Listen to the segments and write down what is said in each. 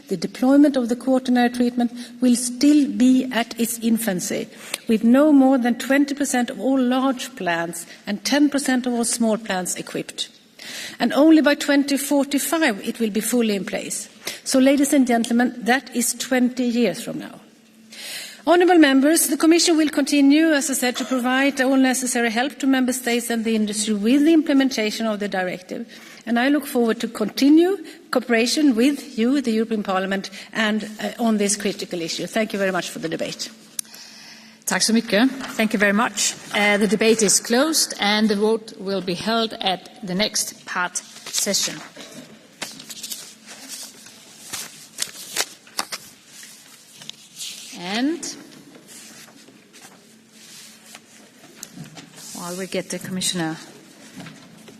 the deployment of the quaternary treatment will still be at its infancy, with no more than 20% of all large plants and 10% of all small plants equipped. And only by 2045 it will be fully in place. So, ladies and gentlemen, that is 20 years from now. Honourable members, the Commission will continue, as I said, to provide all necessary help to Member States and the industry with the implementation of the directive. And I look forward to continue cooperation with you, the European Parliament, and on this critical issue. Thank you very much for the debate. Tack så mycket. Thank you very much. The debate is closed and the vote will be held at the next part session. And while we get the Commissioner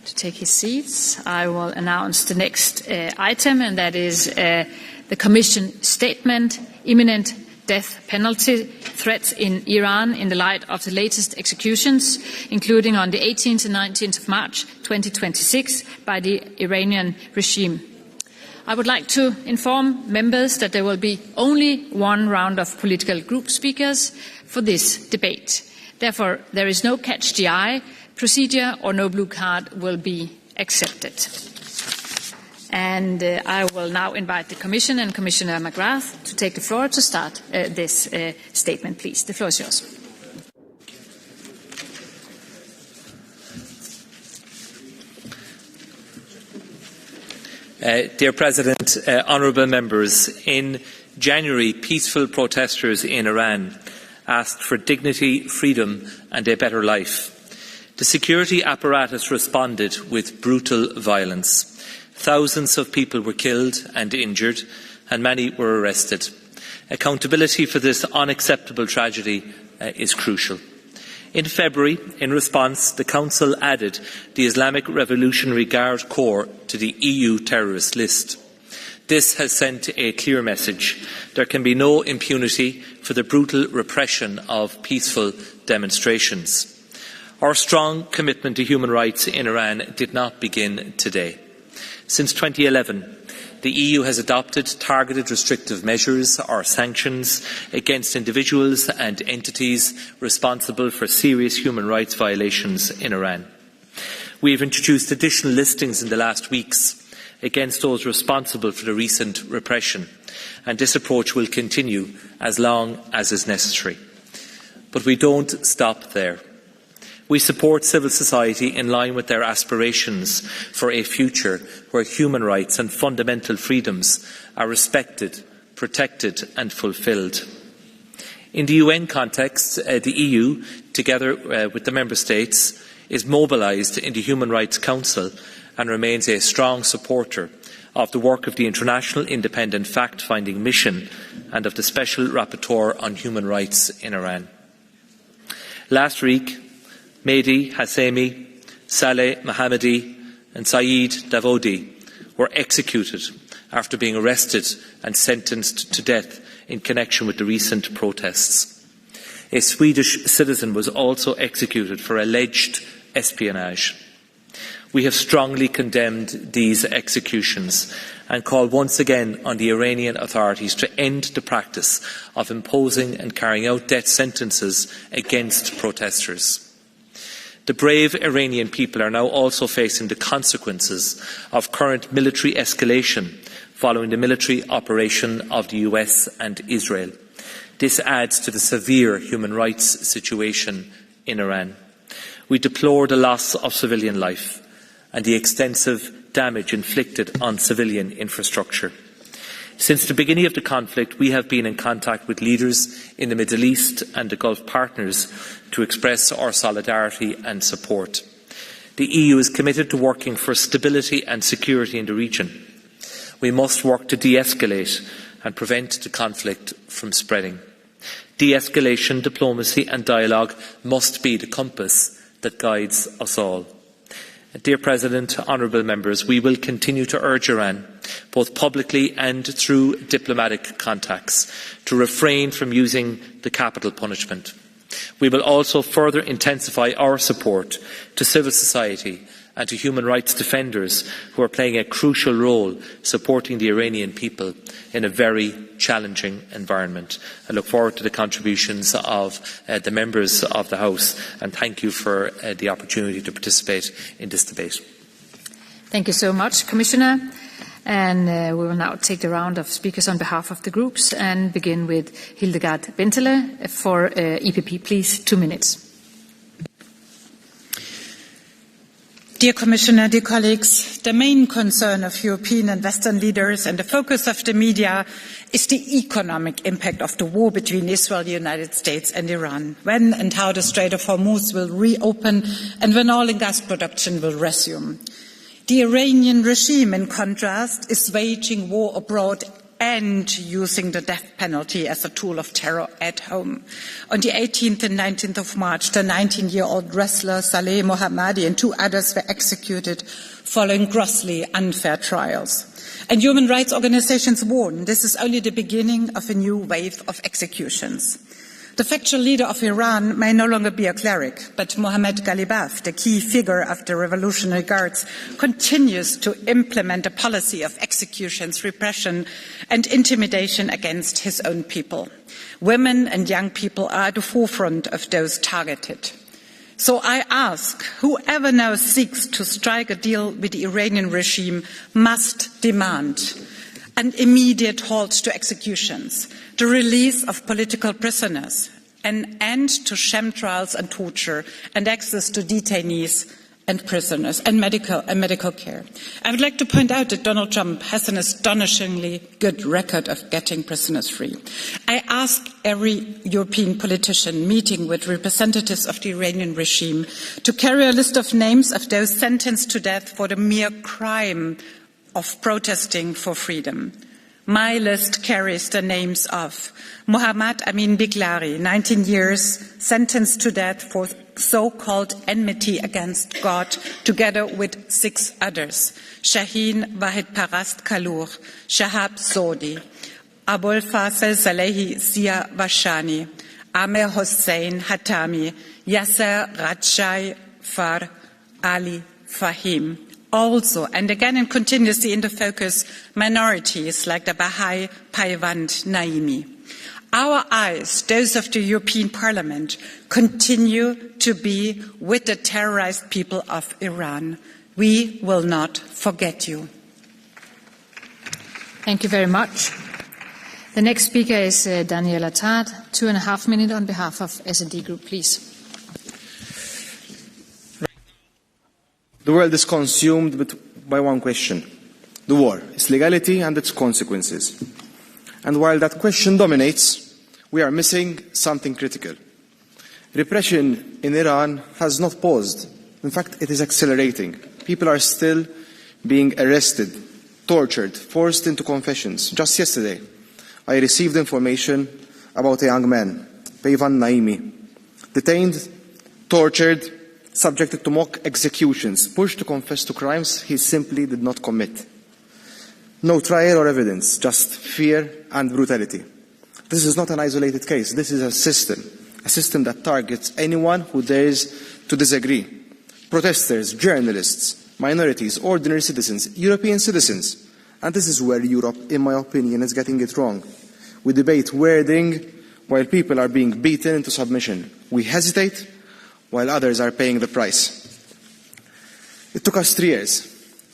to take his seats, I will announce the next item, and that is the Commission statement, imminent death penalty threats in Iran in the light of the latest executions, including on the 18th and 19th of March 2026 by the Iranian regime. I would like to inform members that there will be only one round of political group speakers for this debate. Therefore, there is no catch the eye procedure or no blue card will be accepted. And I will now invite the Commission and Commissioner McGrath to take the floor to start this statement, please. The floor is yours. Dear President, honourable members, in January, peaceful protesters in Iran asked for dignity, freedom and a better life. The security apparatus responded with brutal violence. Thousands of people were killed and injured, and many were arrested. Accountability for this unacceptable tragedy is crucial. In February, in response, the Council added the Islamic Revolutionary Guard Corps to the EU terrorist list. This has sent a clear message. There can be no impunity for the brutal repression of peaceful demonstrations. Our strong commitment to human rights in Iran did not begin today. Since 2011, the EU has adopted targeted restrictive measures or sanctions against individuals and entities responsible for serious human rights violations in Iran. We have introduced additional listings in the last weeks against those responsible for the recent repression, and this approach will continue as long as is necessary. But we don't stop there. We support civil society in line with their aspirations for a future where human rights and fundamental freedoms are respected, protected and fulfilled. In the UN context, the EU, together with the Member States, is mobilised in the Human Rights Council and remains a strong supporter of the work of the International Independent Fact-Finding Mission and of the Special Rapporteur on Human Rights in Iran. Last week, Mehdi Hassemi, Saleh Mohammadi and Saeed Davodi were executed after being arrested and sentenced to death in connection with the recent protests. A Swedish citizen was also executed for alleged espionage. We have strongly condemned these executions and call once again on the Iranian authorities to end the practice of imposing and carrying out death sentences against protesters. The brave Iranian people are now also facing the consequences of current military escalation following the military operation of the US and Israel. This adds to the severe human rights situation in Iran. We deplore the loss of civilian life and the extensive damage inflicted on civilian infrastructure. Since the beginning of the conflict, we have been in contact with leaders in the Middle East and the Gulf partners to express our solidarity and support. The EU is committed to working for stability and security in the region. We must work to de-escalate and prevent the conflict from spreading. De-escalation, diplomacy and dialogue must be the compass that guides us all. Dear President, honourable members, we will continue to urge Iran, both publicly and through diplomatic contacts, to refrain from using the capital punishment. We will also further intensify our support to civil society and to human rights defenders who are playing a crucial role supporting the Iranian people in a very challenging environment. I look forward to the contributions of the members of the House, and thank you for the opportunity to participate in this debate. Thank you so much, Commissioner. And we will now take the round of speakers on behalf of the groups and begin with Hildegard Bentele for EPP. Please, 2 minutes. Dear Commissioner, dear colleagues, the main concern of European and Western leaders and the focus of the media is the economic impact of the war between Israel, the United States and Iran, when and how the Strait of Hormuz will reopen and when oil and gas production will resume. The Iranian regime, in contrast, is waging war abroad and using the death penalty as a tool of terror at home. On the 18th and 19th of March, the 19-year-old wrestler Saleh Mohammadi and 2 others were executed following grossly unfair trials. And human rights organizations warn this is only the beginning of a new wave of executions. The factual leader of Iran may no longer be a cleric, but Mohammad Ghalibaf, the key figure of the Revolutionary Guards, continues to implement a policy of executions, repression and intimidation against his own people. Women and young people are at the forefront of those targeted. So I ask, whoever now seeks to strike a deal with the Iranian regime must demand an immediate halt to executions, the release of political prisoners, an end to sham trials and torture, and access to detainees and prisoners and medical care. I would like to point out that Donald Trump has an astonishingly good record of getting prisoners free. I ask every European politician meeting with representatives of the Iranian regime to carry a list of names of those sentenced to death for the mere crime of protesting for freedom. My list carries the names of Mohammad Amin Biglari, 19 years, sentenced to death for so-called enmity against God, together with 6 others. Shaheen Wahid Parast Kalour, Shahab Sodi, Abul Fasel Salehi Sia Vashani, Amer Hossein Hatami, Yasser Rajai Far Ali Fahim. Also, and again and continuously in the focus, minorities like the Baha'i Paivand Naimi. Our eyes, those of the European Parliament, continue to be with the terrorized people of Iran. We will not forget you. Thank you very much. The next speaker is Daniela Tad, 2.5 minutes on behalf of S&D Group, please. The world is consumed by one question: the war, its legality and its consequences. And while that question dominates, we are missing something critical. Repression in Iran has not paused. In fact, it is accelerating. People are still being arrested, tortured, forced into confessions. Just yesterday, I received information about a young man, Peyvan Naimi, detained, tortured, subjected to mock executions, pushed to confess to crimes he simply did not commit. No trial or evidence, just fear and brutality. This is not an isolated case. This is a system that targets anyone who dares to disagree. Protesters, journalists, minorities, ordinary citizens, European citizens. And this is where Europe, in my opinion, is getting it wrong. We debate wording while people are being beaten into submission. We hesitate while others are paying the price. It took us 3 years.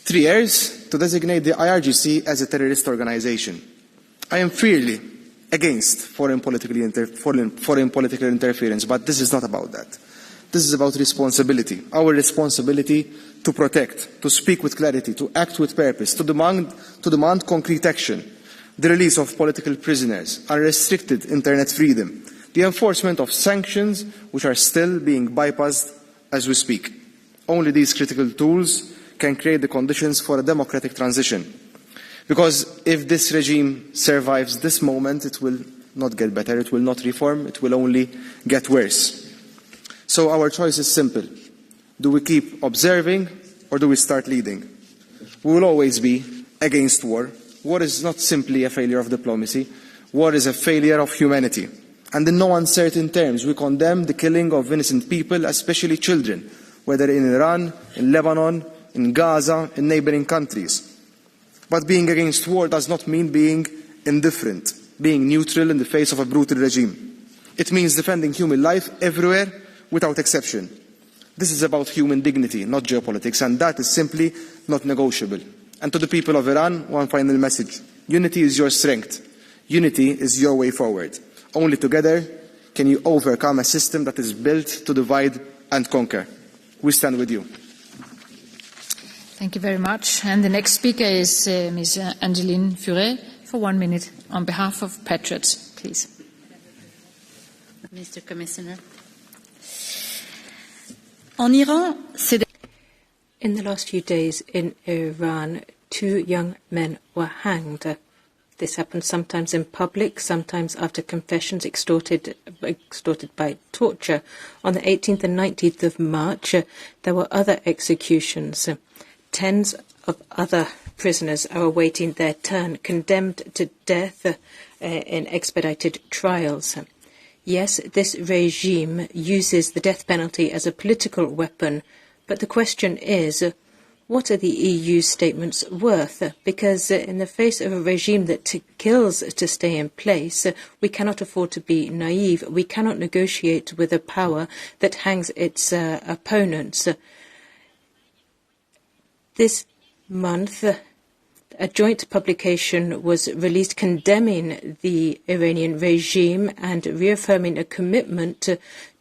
3 years to designate the IRGC as a terrorist organization. I am freely against foreign political interference, but this is not about that. This is about responsibility. Our responsibility to protect, to speak with clarity, to act with purpose, to demand concrete action, the release of political prisoners, unrestricted internet freedom, the enforcement of sanctions which are still being bypassed as we speak. Only these critical tools can create the conditions for a democratic transition. Because if this regime survives this moment, it will not get better, it will not reform, it will only get worse. So our choice is simple. Do we keep observing or do we start leading? We will always be against war. War is not simply a failure of diplomacy. War is a failure of humanity. And in no uncertain terms, we condemn the killing of innocent people, especially children, whether in Iran, in Lebanon, in Gaza, in neighbouring countries. But being against war does not mean being indifferent, being neutral in the face of a brutal regime. It means defending human life everywhere without exception. This is about human dignity, not geopolitics, and that is simply not negotiable. And to the people of Iran, one final message. Unity is your strength. Unity is your way forward. Only together can you overcome a system that is built to divide and conquer. We stand with you. Thank you very much. And the next speaker is Ms. Angeline Furet for 1 minute on behalf of Patriots, please. Mr. Commissioner. In the last few days in Iran, 2 young men were hanged. This happened sometimes in public, sometimes after confessions extorted by torture. On the 18th and 19th of March, there were other executions. Tens of other prisoners are awaiting their turn, condemned to death in expedited trials. Yes, this regime uses the death penalty as a political weapon, but the question is, what are the EU statements worth? Because in the face of a regime that kills to stay in place, we cannot afford to be naive. We cannot negotiate with a power that hangs its opponents. This month, a joint publication was released condemning the Iranian regime and reaffirming a commitment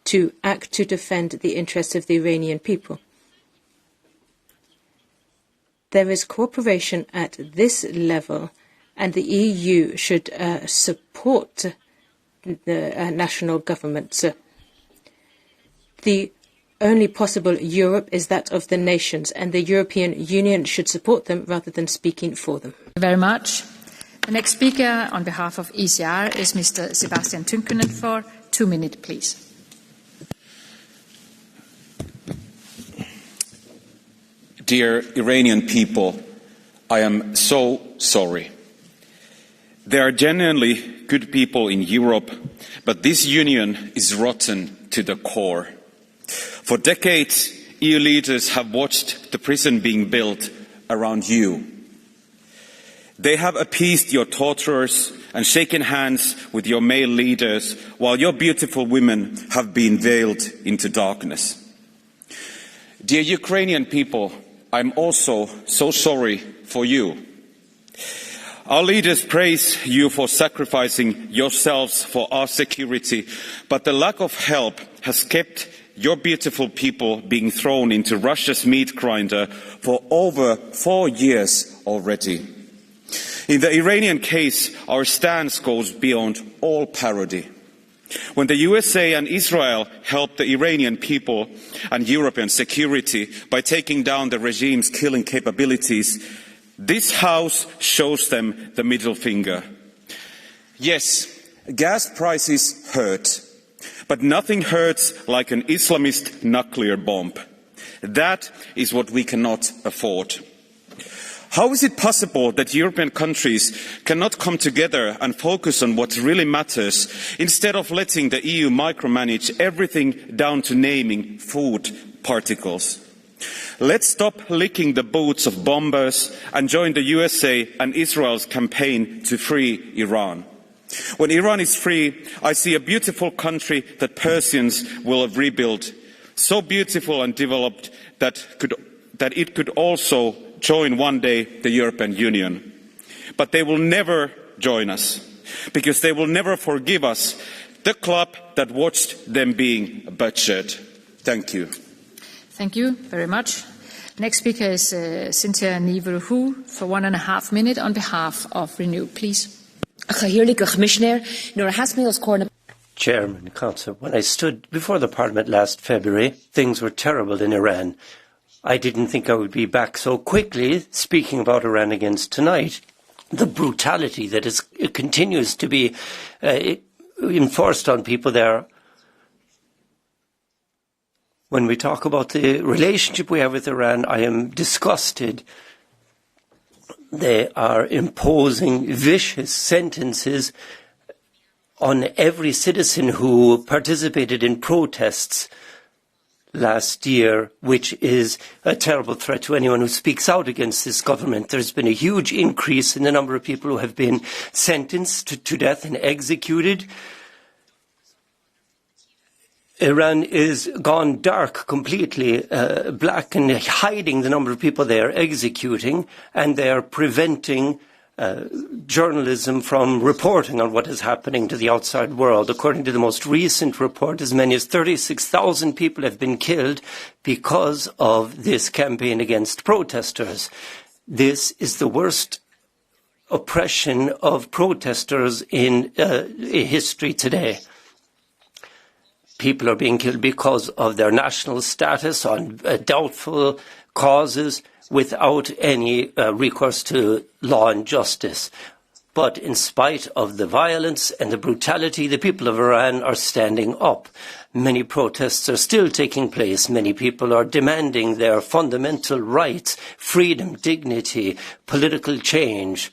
to act to defend the interests of the Iranian people. There is cooperation at this level, and the EU should support the national governments. The only possible Europe is that of the nations, and the European Union should support them rather than speaking for them. Thank you very much. The next speaker on behalf of ECR is Mr. Sebastian Tynkkynen for 2 minutes, please. Dear Iranian people, I am so sorry. There are genuinely good people in Europe, but this union is rotten to the core. For decades, EU leaders have watched the prison being built around you. They have appeased your torturers and shaken hands with your male leaders, while your beautiful women have been veiled into darkness. Dear Ukrainian people, I'm also so sorry for you. Our leaders praise you for sacrificing yourselves for our security, but the lack of help has kept your beautiful people being thrown into Russia's meat grinder for over 4 years already. In the Iranian case, our stance goes beyond all parody. When the USA and Israel helped the Iranian people and European security by taking down the regime's killing capabilities, this House shows them the middle finger. Yes, gas prices hurt, but nothing hurts like an Islamist nuclear bomb. That is what we cannot afford. How is it possible that European countries cannot come together and focus on what really matters, instead of letting the EU micromanage everything down to naming food particles? Let's stop licking the boots of bombers and join the USA and Israel's campaign to free Iran. When Iran is free, I see a beautiful country that Persians will rebuild, so beautiful and developed that it could also join one day the European Union. But they will never join us, because they will never forgive us, the club that watched them being butchered. Thank you. Thank you very much. Next speaker is Cynthia Niverhu for 1.5 minutes on behalf of Renew, please. Chairman, Council, when I stood before the Parliament last February, things were terrible in Iran. I didn't think I would be back so quickly speaking about Iran again tonight. The brutality that continues to be enforced on people there. When we talk about the relationship we have with Iran, I am disgusted. They are imposing vicious sentences on every citizen who participated in protests last year, which is a terrible threat to anyone who speaks out against this government. There's been a huge increase in the number of people who have been sentenced to death and executed. Iran is gone dark completely, black, and hiding the number of people they are executing, and they are preventing journalism from reporting on what is happening to the outside world. According to the most recent report, as many as 36,000 people have been killed because of this campaign against protesters. This is the worst oppression of protesters in history today. People are being killed because of their national status on doubtful causes, without any recourse to law and justice. But in spite of the violence and the brutality, the people of Iran are standing up. Many protests are still taking place. Many people are demanding their fundamental rights, freedom, dignity, political change.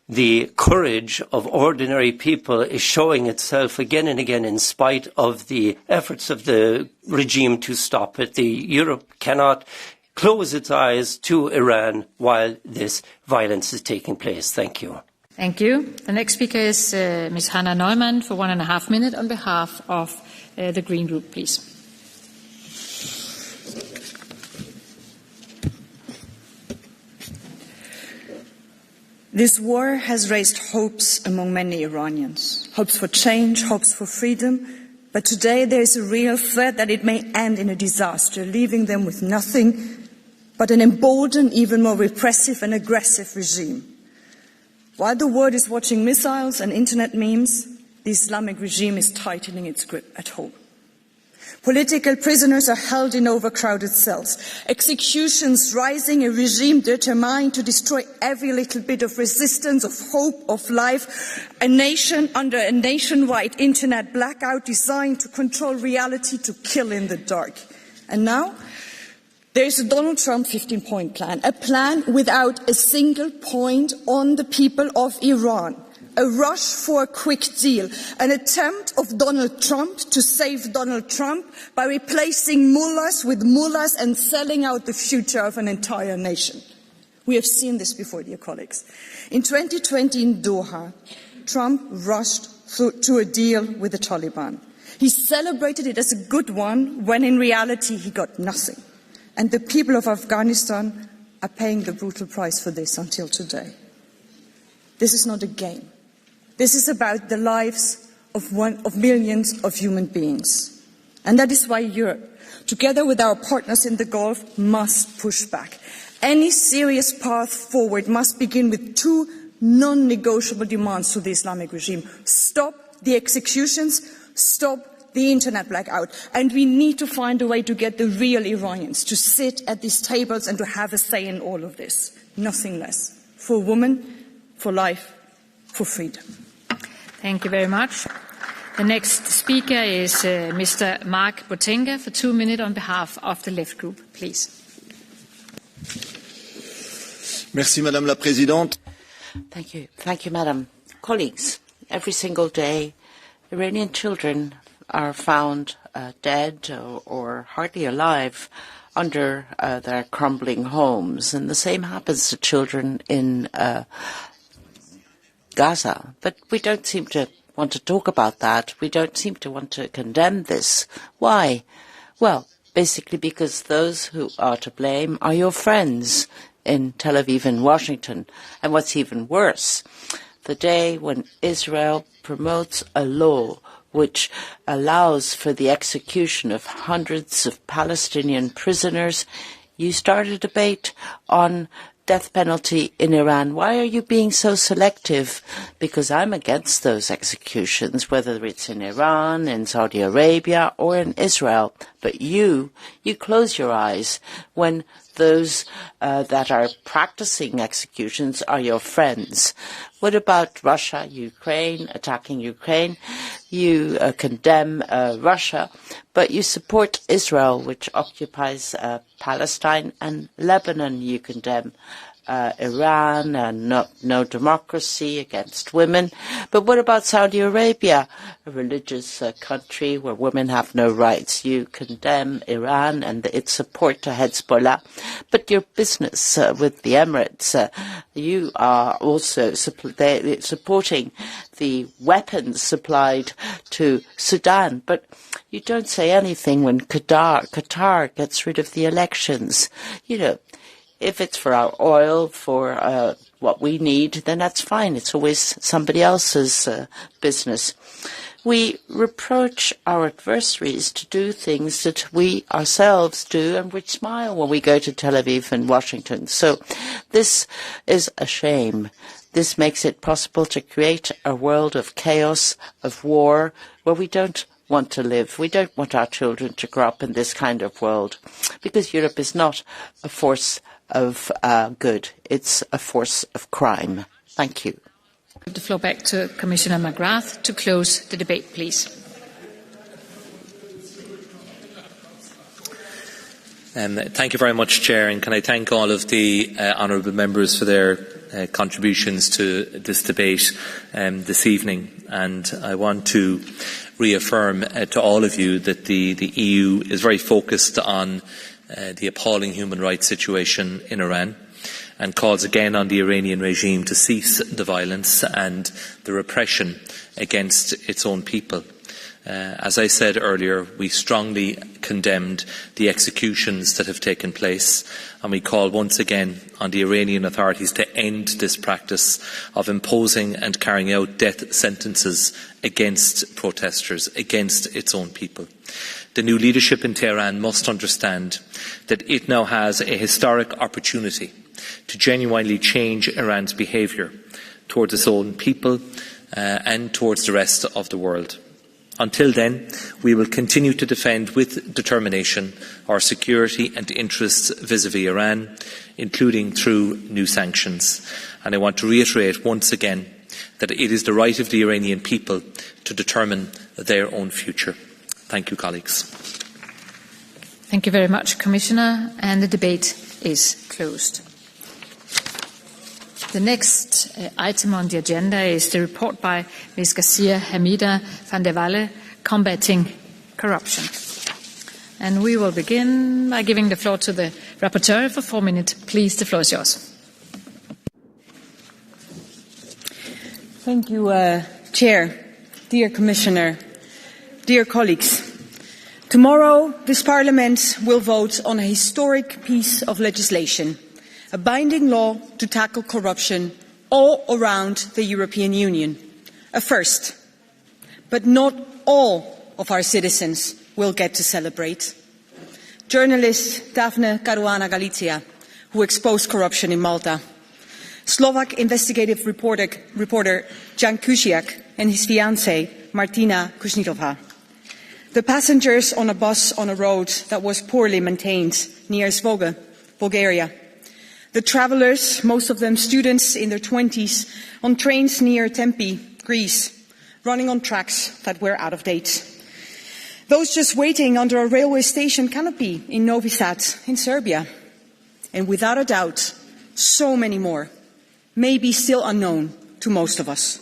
The courage of ordinary people is showing itself again and again in spite of the efforts of the regime to stop it. Europe cannot close its eyes to Iran while this violence is taking place. Thank you. Thank you. The next speaker is Ms. Hannah Neumann for 1.5 minutes on behalf of the Green Group, please. This war has raised hopes among many Iranians, hopes for change, hopes for freedom, but today there is a real threat that it may end in a disaster, leaving them with nothing but an emboldened, even more repressive and aggressive regime. While the world is watching missiles and internet memes, the Islamic regime is tightening its grip at home. Political prisoners are held in overcrowded cells, executions rising, a regime determined to destroy every little bit of resistance, of hope, of life, a nation under a nationwide internet blackout designed to control reality, to kill in the dark. And now, there is a Donald Trump 15-point plan, a plan without a single point on the people of Iran, a rush for a quick deal, an attempt of Donald Trump to save Donald Trump by replacing mullahs with mullahs and selling out the future of an entire nation. We have seen this before, dear colleagues. In 2020 in Doha, Trump rushed to a deal with the Taliban. He celebrated it as a good one when in reality he got nothing. And the people of Afghanistan are paying the brutal price for this until today. This is not a game. This is about the lives of millions of human beings. And that is why Europe, together with our partners in the Gulf, must push back. Any serious path forward must begin with two non-negotiable demands to the Islamic regime. Stop the executions, stop the internet blackout, and we need to find a way to get the real Iranians to sit at these tables and to have a say in all of this. Nothing less. For women, for life, for freedom. Thank you very much. The next speaker is Mr. Mark Botenga for 2 minutes on behalf of the Left Group, please. Merci, Madame la Présidente. Thank you, Madam. Colleagues, every single day, Iranian children are found dead or hardly alive under their crumbling homes. And the same happens to children in Gaza. But we don't seem to want to talk about that. We don't seem to want to condemn this. Why? Well, basically because those who are to blame are your friends in Tel Aviv and Washington. And what's even worse, the day when Israel promotes a law which allows for the execution of hundreds of Palestinian prisoners, you start a debate on death penalty in Iran. Why are you being so selective? Because I'm against those executions, whether it's in Iran, in Saudi Arabia, or in Israel. But you close your eyes when those that are practicing executions are your friends. What about Russia, Ukraine, attacking Ukraine? You condemn Russia, but you support Israel, which occupies Palestine, and Lebanon you condemn. Iran and no democracy, against women. But what about Saudi Arabia, a religious country where women have no rights? You condemn Iran and its support to Hezbollah, but your business with the Emirates, you are also supporting the weapons supplied to Sudan. But you don't say anything when Qatar gets rid of the elections. You know, if it's for our oil, for what we need, then that's fine. It's always somebody else's business. We reproach our adversaries to do things that we ourselves do and which smile when we go to Tel Aviv and Washington. So this is a shame. This makes it possible to create a world of chaos, of war, where we don't want to live. We don't want our children to grow up in this kind of world, because Europe is not a force of good. It's a force of crime. Thank you. I give the floor back to Commissioner McGrath to close the debate, please. Thank you very much, Chair, and can I thank all of the honourable members for their contributions to this debate this evening. And I want to reaffirm to all of you that the EU is very focused on the appalling human rights situation in Iran, and calls again on the Iranian regime to cease the violence and the repression against its own people. As I said earlier, we strongly condemned the executions that have taken place, and we call once again on the Iranian authorities to end this practice of imposing and carrying out death sentences against protesters, against its own people. The new leadership in Tehran must understand that it now has a historic opportunity to genuinely change Iran's behaviour towards its own people and towards the rest of the world. Until then, we will continue to defend with determination our security and interests vis-à-vis Iran, including through new sanctions. And I want to reiterate once again that it is the right of the Iranian people to determine their own future. Thank you, colleagues. Thank you very much, Commissioner, and the debate is closed. The next item on the agenda is the report by Ms. Garcia Hamida van der Walle, Combating Corruption. And we will begin by giving the floor to the rapporteur for 4 minutes. Please, the floor is yours. Thank you, Chair, dear Commissioner, dear colleagues. Tomorrow, this Parliament will vote on a historic piece of legislation, a binding law to tackle corruption all around the European Union. A first. But not all of our citizens will get to celebrate. Journalist Daphne Caruana Galizia, who exposed corruption in Malta. Slovak investigative reporter Jan Kuciak and his fiancée Martina Kušnitova. The passengers on a bus on a road that was poorly maintained near Svoge, Bulgaria. The travellers, most of them students in their 20s, on trains near Tempe, Greece, running on tracks that were out of date. Those just waiting under a railway station canopy in Novi Sad in Serbia. And without a doubt, so many more, maybe still unknown to most of us.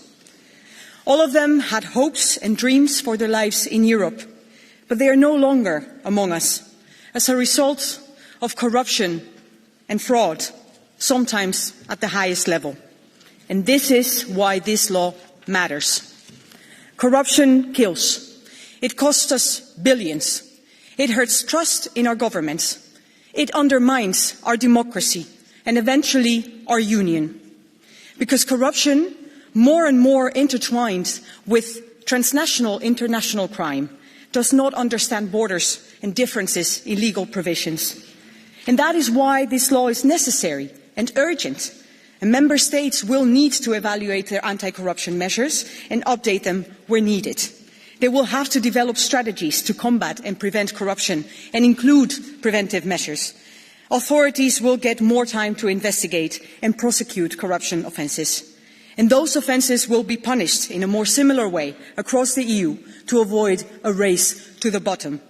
All of them had hopes and dreams for their lives in Europe, but they are no longer among us as a result of corruption and fraud, sometimes at the highest level. And this is why this law matters. Corruption kills. It costs us billions. It hurts trust in our governments. It undermines our democracy and eventually our union. Because corruption, more and more intertwined with transnational international crime, does not understand borders and differences in legal provisions. And that is why this law is necessary and urgent. And member states will need to evaluate their anti-corruption measures and update them where needed. They will have to develop strategies to combat and prevent corruption and include preventive measures. Authorities will get more time to investigate and prosecute corruption offences. And those offences will be punished in a more similar way across the EU to avoid a race to the bottom.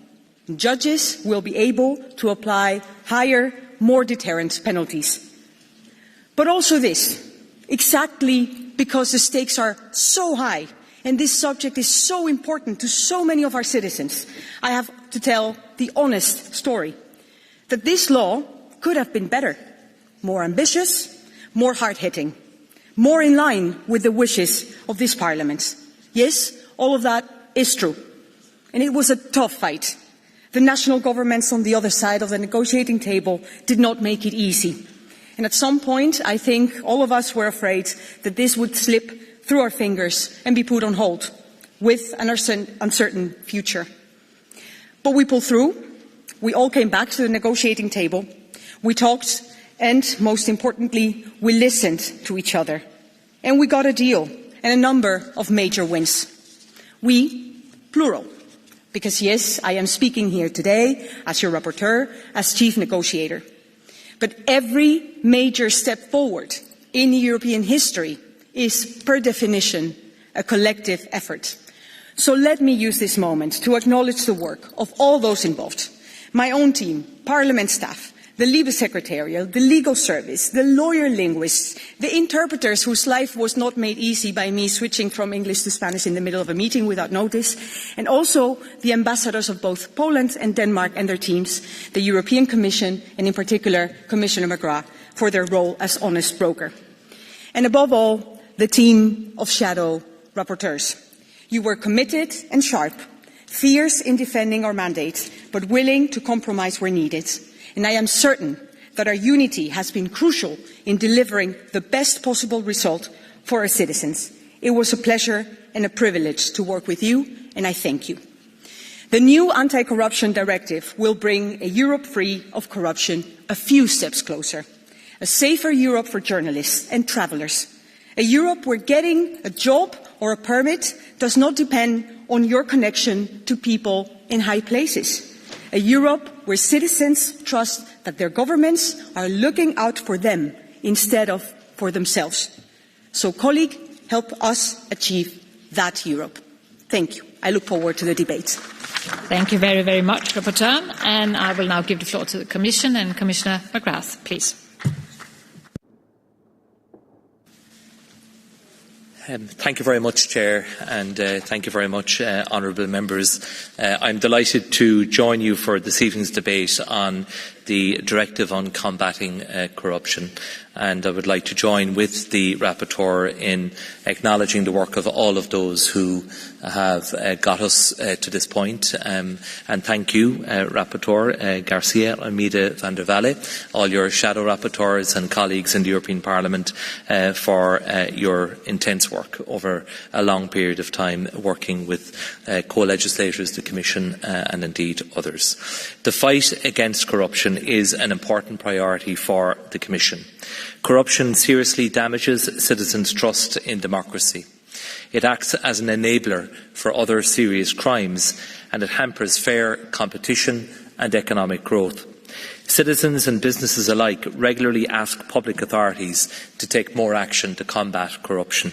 Judges will be able to apply higher, more deterrent penalties. But also this, exactly because the stakes are so high and this subject is so important to so many of our citizens, I have to tell the honest story that this law could have been better, more ambitious, more hard-hitting, more in line with the wishes of this Parliament. Yes, all of that is true. And it was a tough fight. The national governments on the other side of the negotiating table did not make it easy. And at some point, I think all of us were afraid that this would slip through our fingers and be put on hold with an uncertain future. But we pulled through. We all came back to the negotiating table. We talked and, most importantly, we listened to each other. And we got a deal and a number of major wins. We, plural. Because yes, I am speaking here today as your rapporteur, as chief negotiator. But every major step forward in European history is, per definition, a collective effort. So let me use this moment to acknowledge the work of all those involved. My own team, Parliament staff, the Libe Secretariat, the legal service, the lawyer linguists, the interpreters whose life was not made easy by me switching from English to Spanish in the middle of a meeting without notice, and also the ambassadors of both Poland and Denmark and their teams, the European Commission, and in particular Commissioner McGrath, for their role as honest broker. And above all, the team of shadow rapporteurs. You were committed and sharp, fierce in defending our mandate, but willing to compromise where needed. And I am certain that our unity has been crucial in delivering the best possible result for our citizens. It was a pleasure and a privilege to work with you, and I thank you. The new anti-corruption directive will bring a Europe free of corruption a few steps closer. A safer Europe for journalists and travellers. A Europe where getting a job or a permit does not depend on your connection to people in high places. A Europe where citizens trust that their governments are looking out for them instead of for themselves. So, colleague, help us achieve that Europe. Thank you. I look forward to the debate. Thank you very, very much, Rapporteur. And I will now give the floor to the Commission and Commissioner McGrath, please. Thank you very much, Chair, and thank you very much, honourable members. I'm delighted to join you for this evening's debate on the Directive on Combating Corruption, and I would like to join with the Rapporteur in acknowledging the work of all of those who have got us to this point, and thank you, Rapporteur Garcia, Almeida van der Valle, all your shadow rapporteurs and colleagues in the European Parliament for your intense work over a long period of time working with co-legislators, the Commission and indeed others. The fight against corruption is an important priority for the Commission. Corruption seriously damages citizens' trust in democracy. It acts as an enabler for other serious crimes, and it hampers fair competition and economic growth. Citizens and businesses alike regularly ask public authorities to take more action to combat corruption.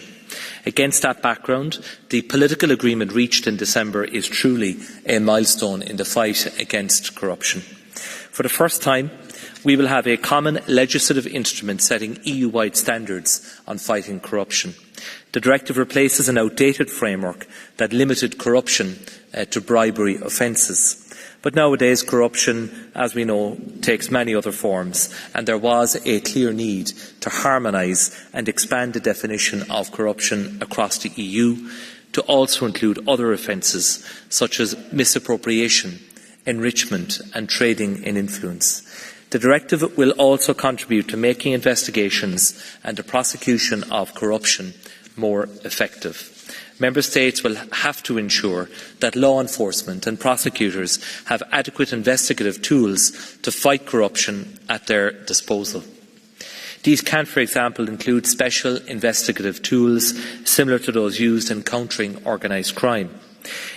Against that background, the political agreement reached in December is truly a milestone in the fight against corruption. For the first time, we will have a common legislative instrument setting EU-wide standards on fighting corruption. The directive replaces an outdated framework that limited corruption to bribery offences. But nowadays, corruption, as we know, takes many other forms, and there was a clear need to harmonise and expand the definition of corruption across the EU to also include other offences such as misappropriation, enrichment and trading in influence. The directive will also contribute to making investigations and the prosecution of corruption more effective. Member States will have to ensure that law enforcement and prosecutors have adequate investigative tools to fight corruption at their disposal. These can, for example, include special investigative tools similar to those used in countering organised crime.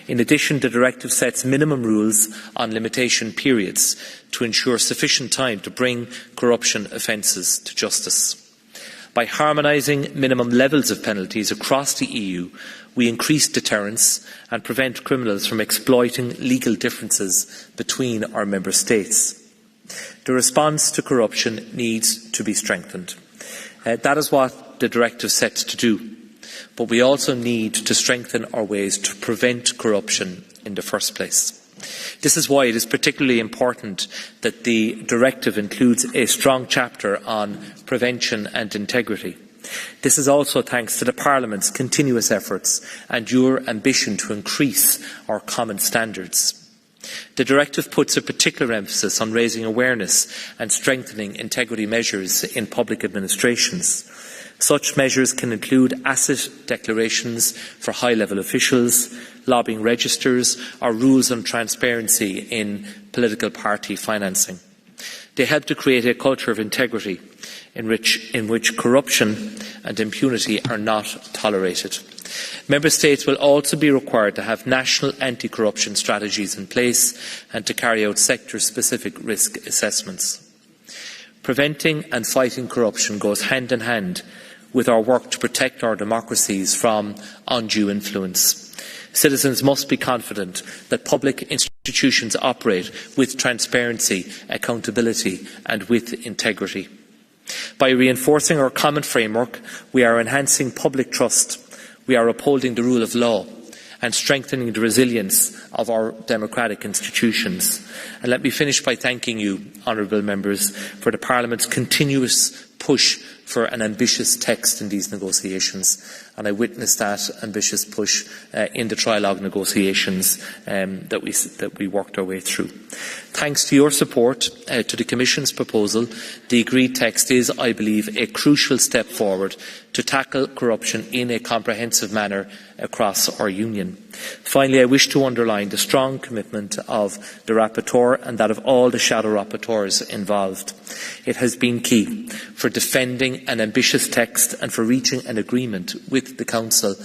In addition, the directive sets minimum rules on limitation periods to ensure sufficient time to bring corruption offences to justice. By harmonising minimum levels of penalties across the EU, we increase deterrence and prevent criminals from exploiting legal differences between our member states. The response to corruption needs to be strengthened. That is what the directive sets to do. But we also need to strengthen our ways to prevent corruption in the first place. This is why it is particularly important that the directive includes a strong chapter on prevention and integrity. This is also thanks to the Parliament's continuous efforts and your ambition to increase our common standards. The directive puts a particular emphasis on raising awareness and strengthening integrity measures in public administrations. Such measures can include asset declarations for high-level officials, lobbying registers, or rules on transparency in political party financing. They help to create a culture of integrity in which corruption and impunity are not tolerated. Member States will also be required to have national anti-corruption strategies in place and to carry out sector-specific risk assessments. Preventing and fighting corruption goes hand in hand with our work to protect our democracies from undue influence. Citizens must be confident that public institutions operate with transparency, accountability and with integrity. By reinforcing our common framework, we are enhancing public trust, we are upholding the rule of law and strengthening the resilience of our democratic institutions. And let me finish by thanking you, honourable members, for the Parliament's continuous push for an ambitious text in these negotiations, and I witnessed that ambitious push in the trilogue negotiations that we worked our way through. Thanks to your support to the Commission's proposal, the agreed text is, I believe, a crucial step forward to tackle corruption in a comprehensive manner across our Union. Finally, I wish to underline the strong commitment of the rapporteur and that of all the shadow rapporteurs involved. It has been key for defending an ambitious text and for reaching an agreement with the Council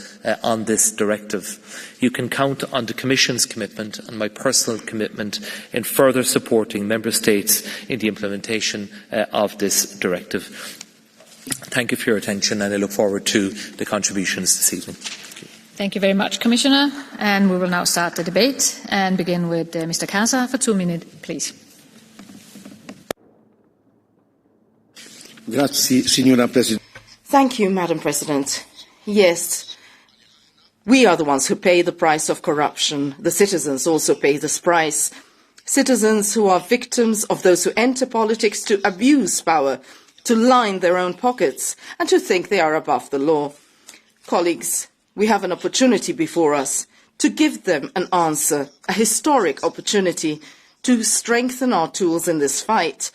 on this directive. You can count on the Commission's commitment and my personal commitment in further supporting Member States in the implementation of this directive. Thank you for your attention, and I look forward to the contributions this evening. Thank you very much, Commissioner. And we will now start the debate and begin with Mr. Casa for 2 minutes, please. Thank you, Madam President. Yes, we are the ones who pay the price of corruption. The citizens also pay this price. Citizens who are victims of those who enter politics to abuse power, to line their own pockets, and to think they are above the law. Colleagues, we have an opportunity before us to give them an answer, a historic opportunity to strengthen our tools in this fight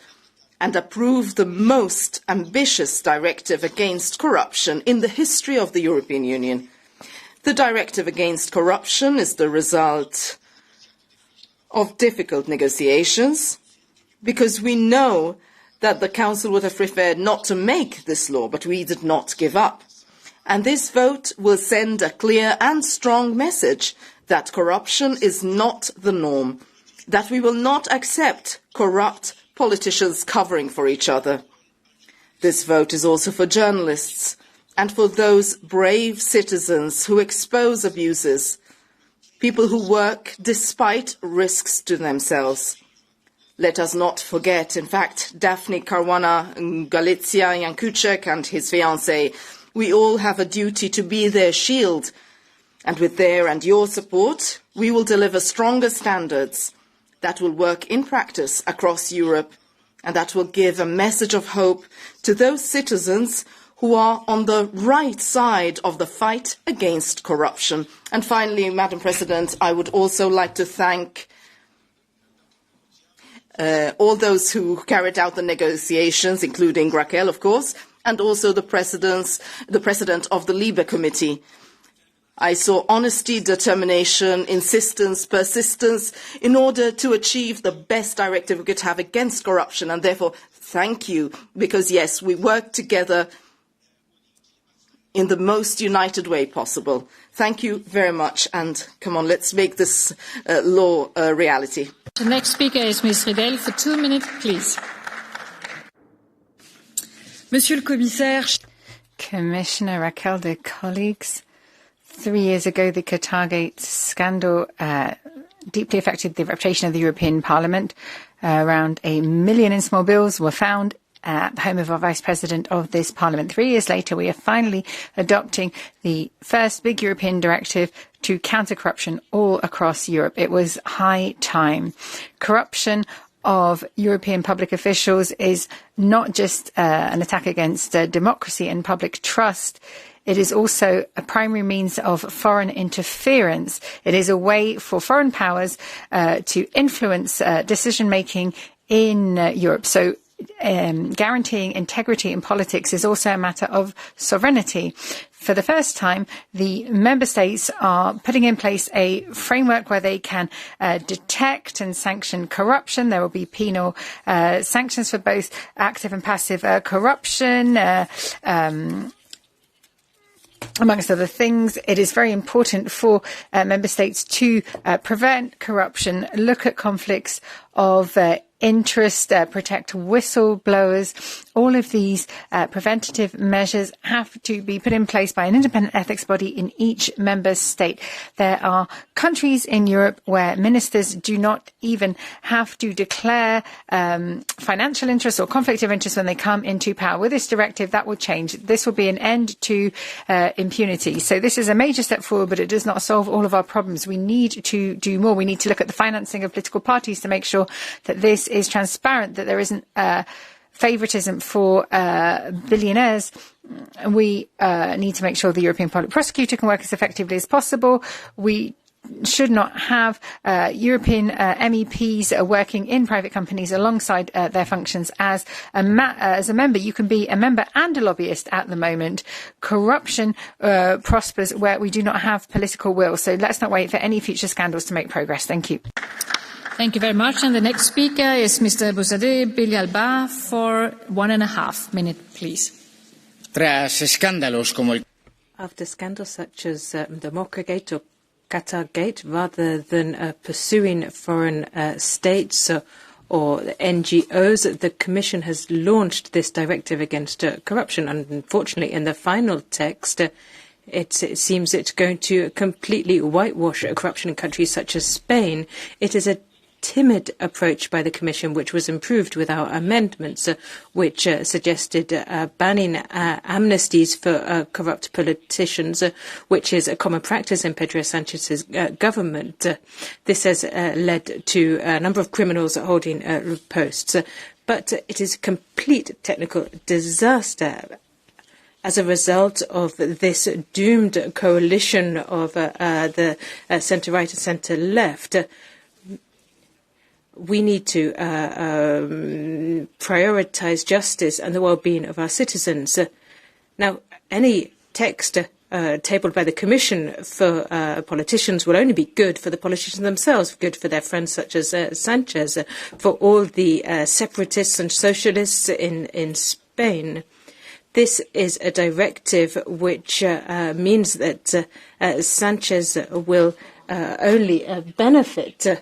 and approve the most ambitious directive against corruption in the history of the European Union. The directive against corruption is the result of difficult negotiations, because we know that the Council would have preferred not to make this law, but we did not give up. And this vote will send a clear and strong message that corruption is not the norm, that we will not accept corrupt politicians covering for each other. This vote is also for journalists and for those brave citizens who expose abuses, people who work despite risks to themselves. Let us not forget, in fact, Daphne Caruana Galizia Jankucek and his fiancée. We all have a duty to be their shield, and with their and your support, we will deliver stronger standards that will work in practice across Europe, and that will give a message of hope to those citizens who are on the right side of the fight against corruption. And finally, Madam President, I would also like to thank all those who carried out the negotiations, including Raquel, of course, and also the President of the LIBE Committee. I saw honesty, determination, insistence, persistence in order to achieve the best directive we could have against corruption, and therefore thank you, because yes, we worked together in the most united way possible. Thank you very much, and come on, let's make this law a reality. The next speaker is Ms. Riedel for 2 minutes, please. Monsieur le Commissaire, Commissioner Raquel, dear colleagues, 3 years ago the Qatargate scandal deeply affected the reputation of the European Parliament. Around 1 million in small bills were found at the home of our Vice President of this Parliament. 3 years later, we are finally adopting the first big European directive to counter corruption all across Europe. It was high time. Corruption of European public officials is not just an attack against democracy and public trust. It is also a primary means of foreign interference. It is a way for foreign powers to influence decision-making in Europe. So guaranteeing integrity in politics is also a matter of sovereignty. For the first time, the member states are putting in place a framework where they can detect and sanction corruption. There will be penal sanctions for both active and passive corruption. Amongst other things, it is very important for member states to prevent corruption, look at conflicts of interest, protect whistleblowers. All of these preventative measures have to be put in place by an independent ethics body in each member state. There are countries in Europe where ministers do not even have to declare financial interests or conflict of interest when they come into power. With this directive, that will change. This will be an end to impunity. So this is a major step forward, but it does not solve all of our problems. We need to do more. We need to look at the financing of political parties to make sure that this is transparent, that there isn't favoritism for billionaires. We need to make sure the European Public Prosecutor can work as effectively as possible. We should not have European MEPs working in private companies alongside their functions as a member. You can be a member and a lobbyist at the moment. Corruption prospers where we do not have political will. So let's not wait for any future scandals to make progress. Thank you. Thank you very much. And the next speaker is Mr. Bousadeh Bilyalba for 1.5 minutes, please. After scandals such as the Mocha-gate or Qatar-gate, rather than pursuing foreign states or NGOs, the Commission has launched this directive against corruption. And unfortunately, in the final text, it seems it's going to completely whitewash corruption in countries such as Spain. It is a timid approach by the Commission, which was improved with our amendments, which suggested banning amnesties for corrupt politicians, which is a common practice in Pedro Sanchez's government. This has led to a number of criminals holding posts, but it is a complete technical disaster. As a result of this doomed coalition of the centre-right and centre-left, we need to prioritise justice and the well-being of our citizens. Now, any text tabled by the Commission for politicians will only be good for the politicians themselves, good for their friends such as Sanchez, for all the separatists and socialists in Spain. This is a directive which means that Sanchez will only benefit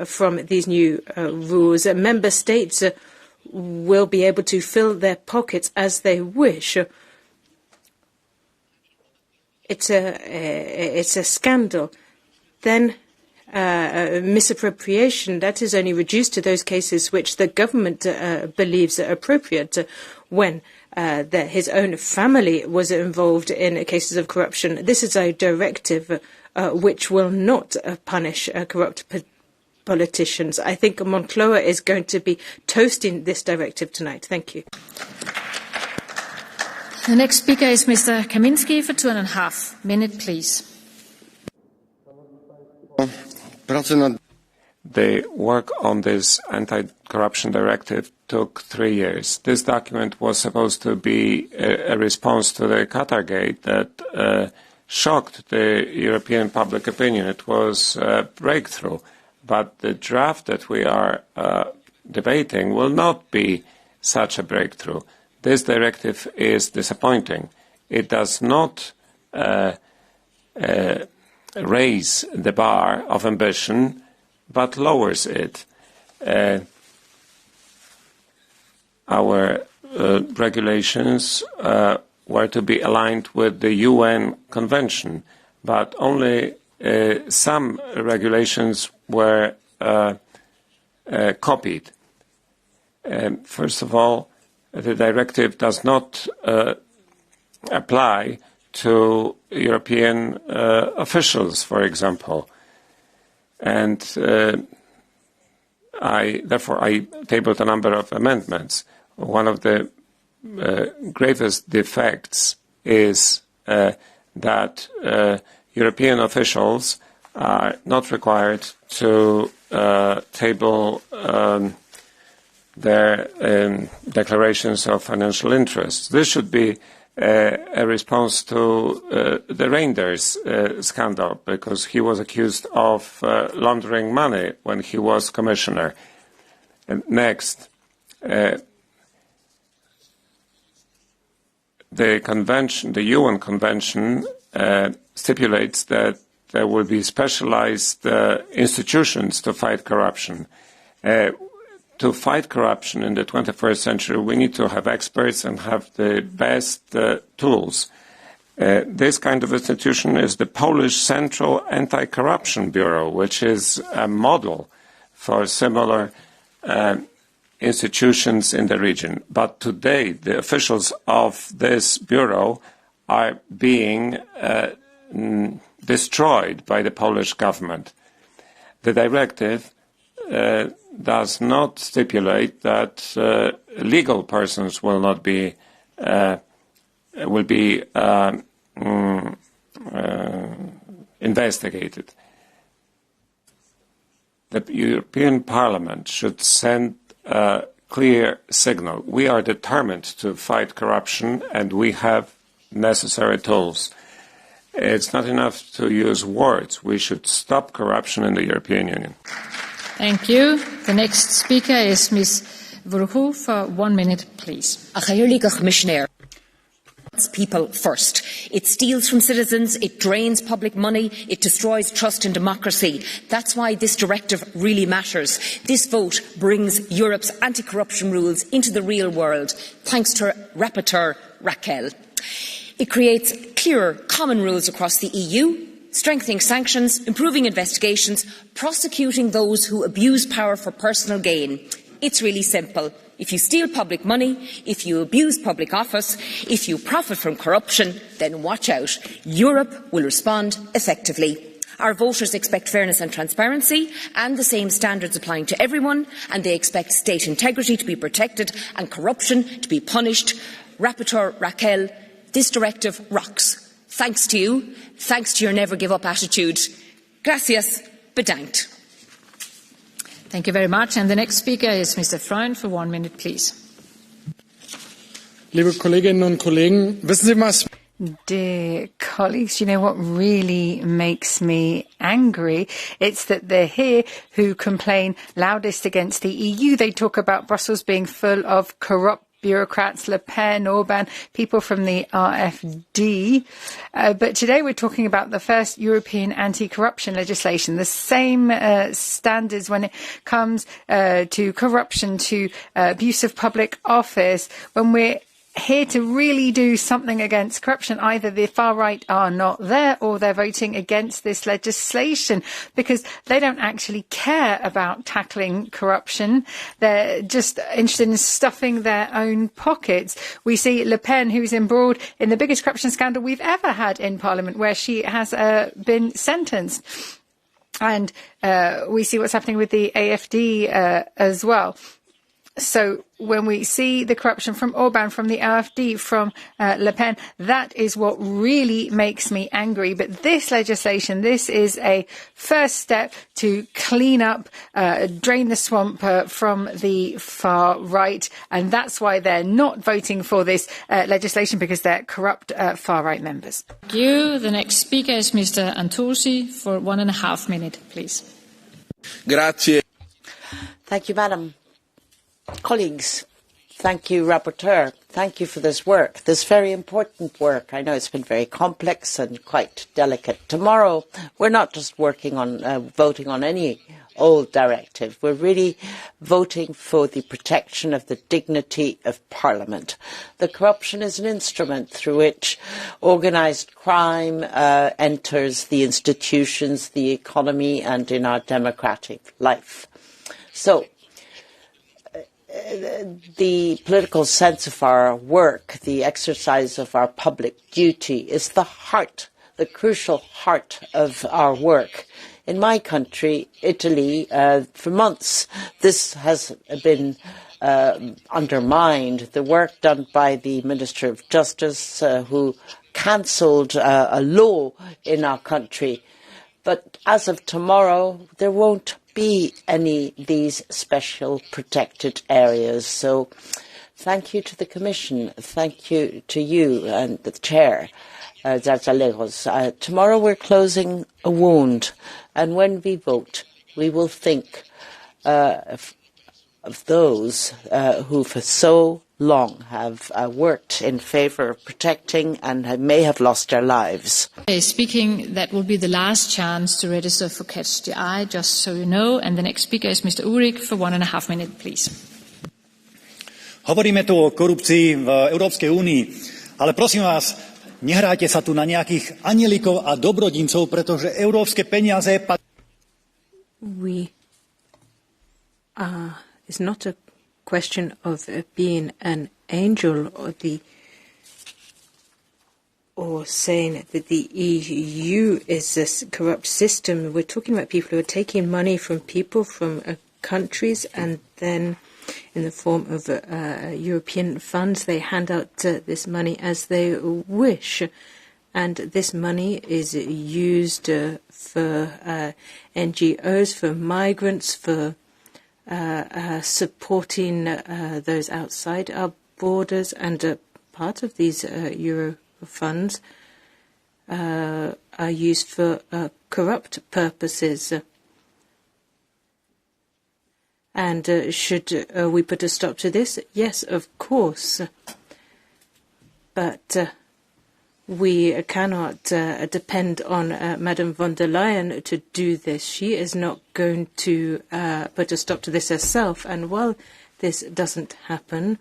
from these new rules. Member states will be able to fill their pockets as they wish. It's a scandal. Then misappropriation, that is only reduced to those cases which the government believes are appropriate. When his own family was involved in cases of corruption, this is a directive which will not punish corrupt politicians. I think Moncloa is going to be toasting this directive tonight. Thank you. The next speaker is Mr. Kaminski for 2.5 minutes, please. The work on this anti-corruption directive took 3 years. This document was supposed to be a response to the Qatar-gate that shocked the European public opinion. It was a breakthrough. But the draft that we are debating will not be such a breakthrough. This directive is disappointing. It does not raise the bar of ambition, but lowers it. Our regulations were to be aligned with the UN Convention, but only some regulations were copied. First of all, the directive does not apply to European officials, for example. And therefore I tabled a number of amendments. One of the gravest defects is that European officials are not required to table their declarations of financial interests. This should be a response to the Reinders scandal, because he was accused of laundering money when he was commissioner. And next, the convention, the UN Convention, stipulates that there will be specialized institutions to fight corruption. To fight corruption in the 21st century, we need to have experts and have the best tools. This kind of institution is the Polish Central Anti-Corruption Bureau, which is a model for similar institutions in the region. But today, the officials of this bureau are being destroyed by the Polish government. The directive does not stipulate that legal persons will not be investigated. The European Parliament should send a clear signal. We are determined to fight corruption, and we have necessary tools. It's not enough to use words. We should stop corruption in the European Union. Thank you. The next speaker is Ms. Vurhu for 1 minute, please. Commissioner. It's people first. It steals from citizens, it drains public money, it destroys trust in democracy. That's why this directive really matters. This vote brings Europe's anti-corruption rules into the real world, thanks to Rapporteur Raquel. It creates clearer common rules across the EU, strengthening sanctions, improving investigations, prosecuting those who abuse power for personal gain. It's really simple. If you steal public money, if you abuse public office, if you profit from corruption, then watch out. Europe will respond effectively. Our voters expect fairness and transparency and the same standards applying to everyone, and they expect state integrity to be protected and corruption to be punished. Rapporteur Raquel, this directive rocks. Thanks to you. Thanks to your never-give-up attitude. Gracias. Bedankt. Thank you very much. And the next speaker is Mr. Freund for 1 minute, please. Liebe Kolleginnen und Kollegen, wissen Sie was? Dear colleagues, you know what really makes me angry? It's that they're here who complain loudest against the EU. They talk about Brussels being full of corrupt bureaucrats, Le Pen, Orban, people from the RFD. But today we're talking about the first European anti-corruption legislation, the same standards when it comes to corruption, to abuse of public office. When we're here to really do something against corruption, either the far right are not there or they're voting against this legislation because they don't actually care about tackling corruption. They're just interested in stuffing their own pockets. We see Le Pen, who's embroiled in the biggest corruption scandal we've ever had in Parliament, where she has been sentenced. And we see what's happening with the AFD as well. So when we see the corruption from Orban, from the AfD, from Le Pen, that is what really makes me angry. But this legislation, this is a first step to clean up, drain the swamp from the far right. And that's why they're not voting for this legislation, because they're corrupt far right members. Thank you. The next speaker is Mr. Antosi for 1.5 minutes, please. Grazie. Thank you, Madam. Colleagues, thank you, Rapporteur. Thank you for this work, this very important work. I know it's been very complex and quite delicate. Tomorrow, we're not just working on voting on any old directive. We're really voting for the protection of the dignity of Parliament. The corruption is an instrument through which organised crime enters the institutions, the economy, and in our democratic life. So, the political sense of our work, the exercise of our public duty, is the heart, the crucial heart of our work. In my country, Italy, for months, this has been undermined. The work done by the Minister of Justice, who cancelled a law in our country. But as of tomorrow, there won't be any of these special protected areas. So thank you to the Commission. Thank you to you and the Chair, Zarzalejos. Tomorrow we're closing a wound. And when we vote, we will think of those who for so long have worked in favour of protecting and may have lost their lives. Speaking, that will be the last chance to register for Catch the Eye, just so you know. And the next speaker is Mr. Urik for 1.5 minutes, please. Hovoríme tu o korupcii v Európskej únii, ale prosím vás, nehrajte sa tu na nejakých anielikov a dobrodincov, pretože európske peniaze... It's not a question of being an angel or saying that the EU is a corrupt system. We're talking about people who are taking money from people, from countries, and then in the form of European funds, they hand out this money as they wish. And this money is used for NGOs, for migrants, for supporting those outside our borders, and part of these Euro funds are used for corrupt purposes. And should we put a stop to this? Yes, of course. But we cannot depend on Madame von der Leyen to do this. She is not going to put a stop to this herself. And while this doesn't happen,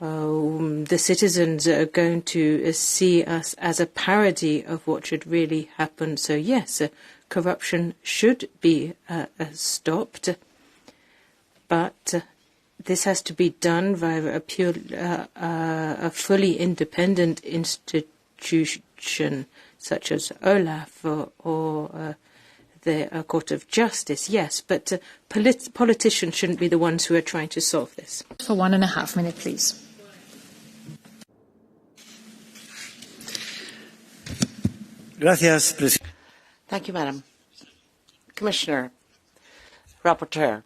the citizens are going to see us as a parody of what should really happen. So yes, corruption should be stopped, but this has to be done via a fully independent institution such as Olaf or the Court of Justice, yes, but politicians shouldn't be the ones who are trying to solve this. For 1.5 minutes, please. Thank you, Madam. Commissioner, Rapporteur,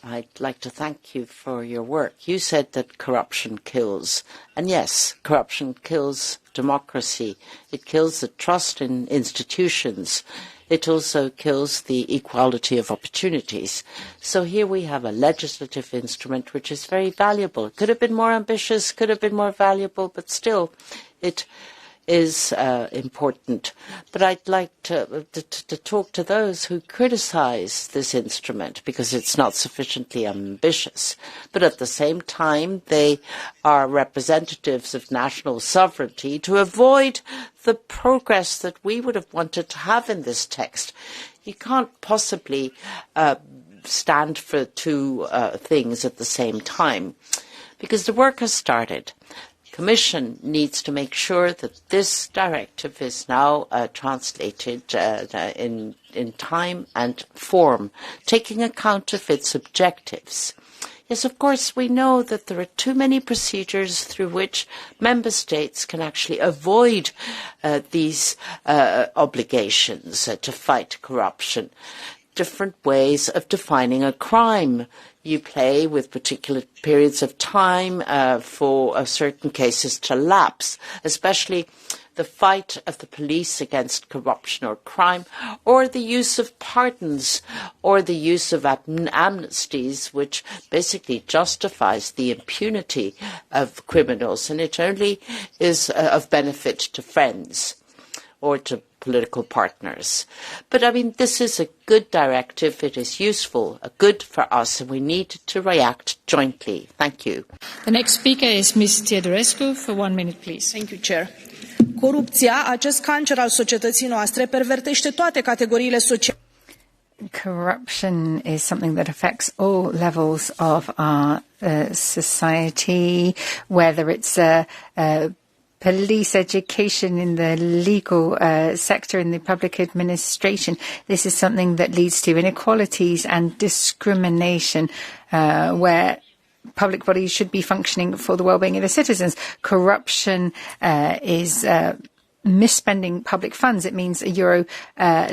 I'd like to thank you for your work. You said that corruption kills. And yes, corruption kills democracy. It kills the trust in institutions. It also kills the equality of opportunities. So here we have a legislative instrument which is very valuable. It could have been more ambitious, could have been more valuable, but still it is important. But I'd like to talk to those who criticize this instrument because it's not sufficiently ambitious. But at the same time, they are representatives of national sovereignty to avoid the progress that we would have wanted to have in this text. You can't possibly stand for two things at the same time because the work has started. Commission needs to make sure that this directive is now translated in time and form, taking account of its objectives. Yes, of course, we know that there are too many procedures through which member states can actually avoid these obligations to fight corruption. Different ways of defining a crime. You play with particular periods of time for certain cases to lapse, especially the fight of the police against corruption or crime, or the use of pardons, or the use of amnesties, which basically justifies the impunity of criminals, and it only is of benefit to friends or to political partners. But I mean, this is a good directive. It is useful, good for us, and we need to react jointly. Thank you. The next speaker is Ms. Teodorescu for 1 minute, please. Thank you, Chair. Corupția, acest cancer al societății noastre, pervertește toate categoriile sociale. corruption is something that affects all levels of our society, whether it's police, education, in the legal sector, in the public administration. This is something that leads to inequalities and discrimination, where public bodies should be functioning for the well-being of the citizens. Corruption is misspending public funds. It means €1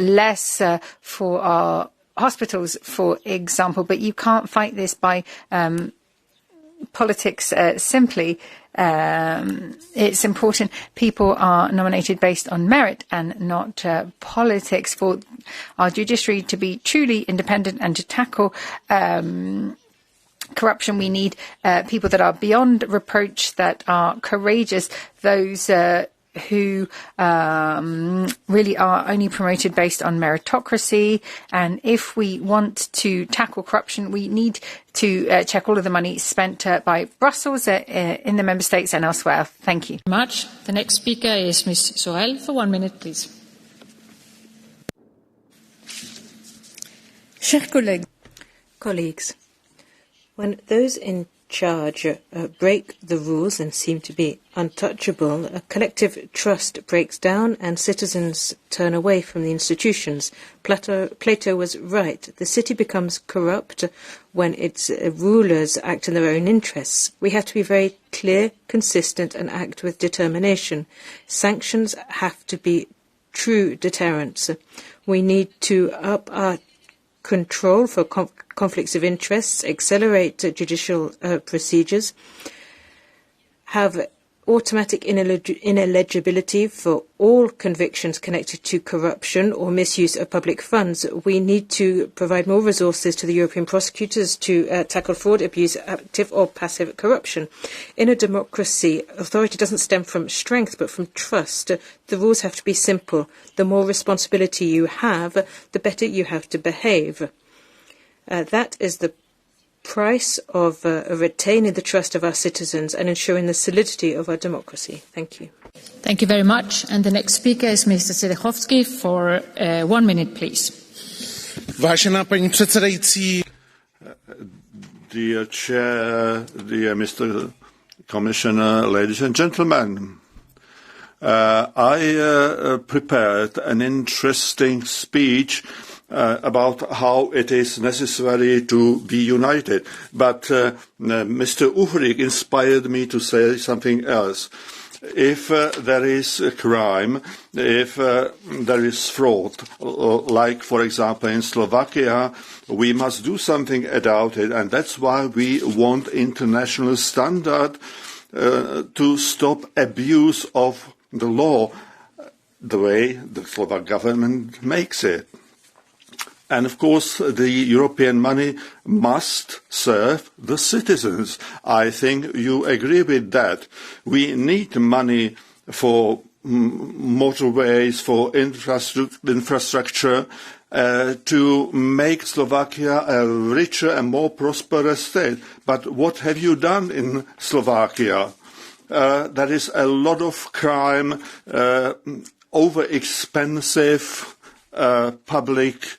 less for our hospitals, for example. But you can't fight this by politics simply. It's important people are nominated based on merit and not politics. For our judiciary to be truly independent and to tackle corruption, we need people that are beyond reproach, that are courageous, those who really are only promoted based on meritocracy. And if we want to tackle corruption, we need to check all of the money spent by Brussels in the member states and elsewhere. Thank you. Much. The next speaker is Ms. Sorel for 1 minute, please. Chers colleagues, when those in charge break the rules and seem to be untouchable, a collective trust breaks down and citizens turn away from the institutions. Plato was right. The city becomes corrupt when its rulers act in their own interests. We have to be very clear, consistent, and act with determination. Sanctions have to be true deterrents. We need to up our control for conflicts of interests, accelerate judicial procedures, have automatic ineligibility for all convictions connected to corruption or misuse of public funds. We need to provide more resources to the European prosecutors to tackle fraud, abuse, active or passive corruption. In a democracy, authority doesn't stem from strength but from trust. The rules have to be simple. The more responsibility you have, the better you have to behave. That is the price of retaining the trust of our citizens and ensuring the solidity of our democracy. Thank you. Thank you very much. And the next speaker is Mr. Zdechovský for 1 minute, please. Vážená paní předsedající, Dear Chair, dear Mr. Commissioner, ladies and gentlemen, I prepared an interesting speech about how it is necessary to be united. But Mr. Uhrig inspired me to say something else. If there is a crime, if there is fraud, like, for example, in Slovakia, we must do something about it. And that's why we want international standard to stop abuse of the law the way the Slovak government makes it. And of course, the European money must serve the citizens. I think you agree with that. We need money for motorways, for infrastructure, to make Slovakia a richer and more prosperous state. But what have you done in Slovakia? There is a lot of crime, over-expensive public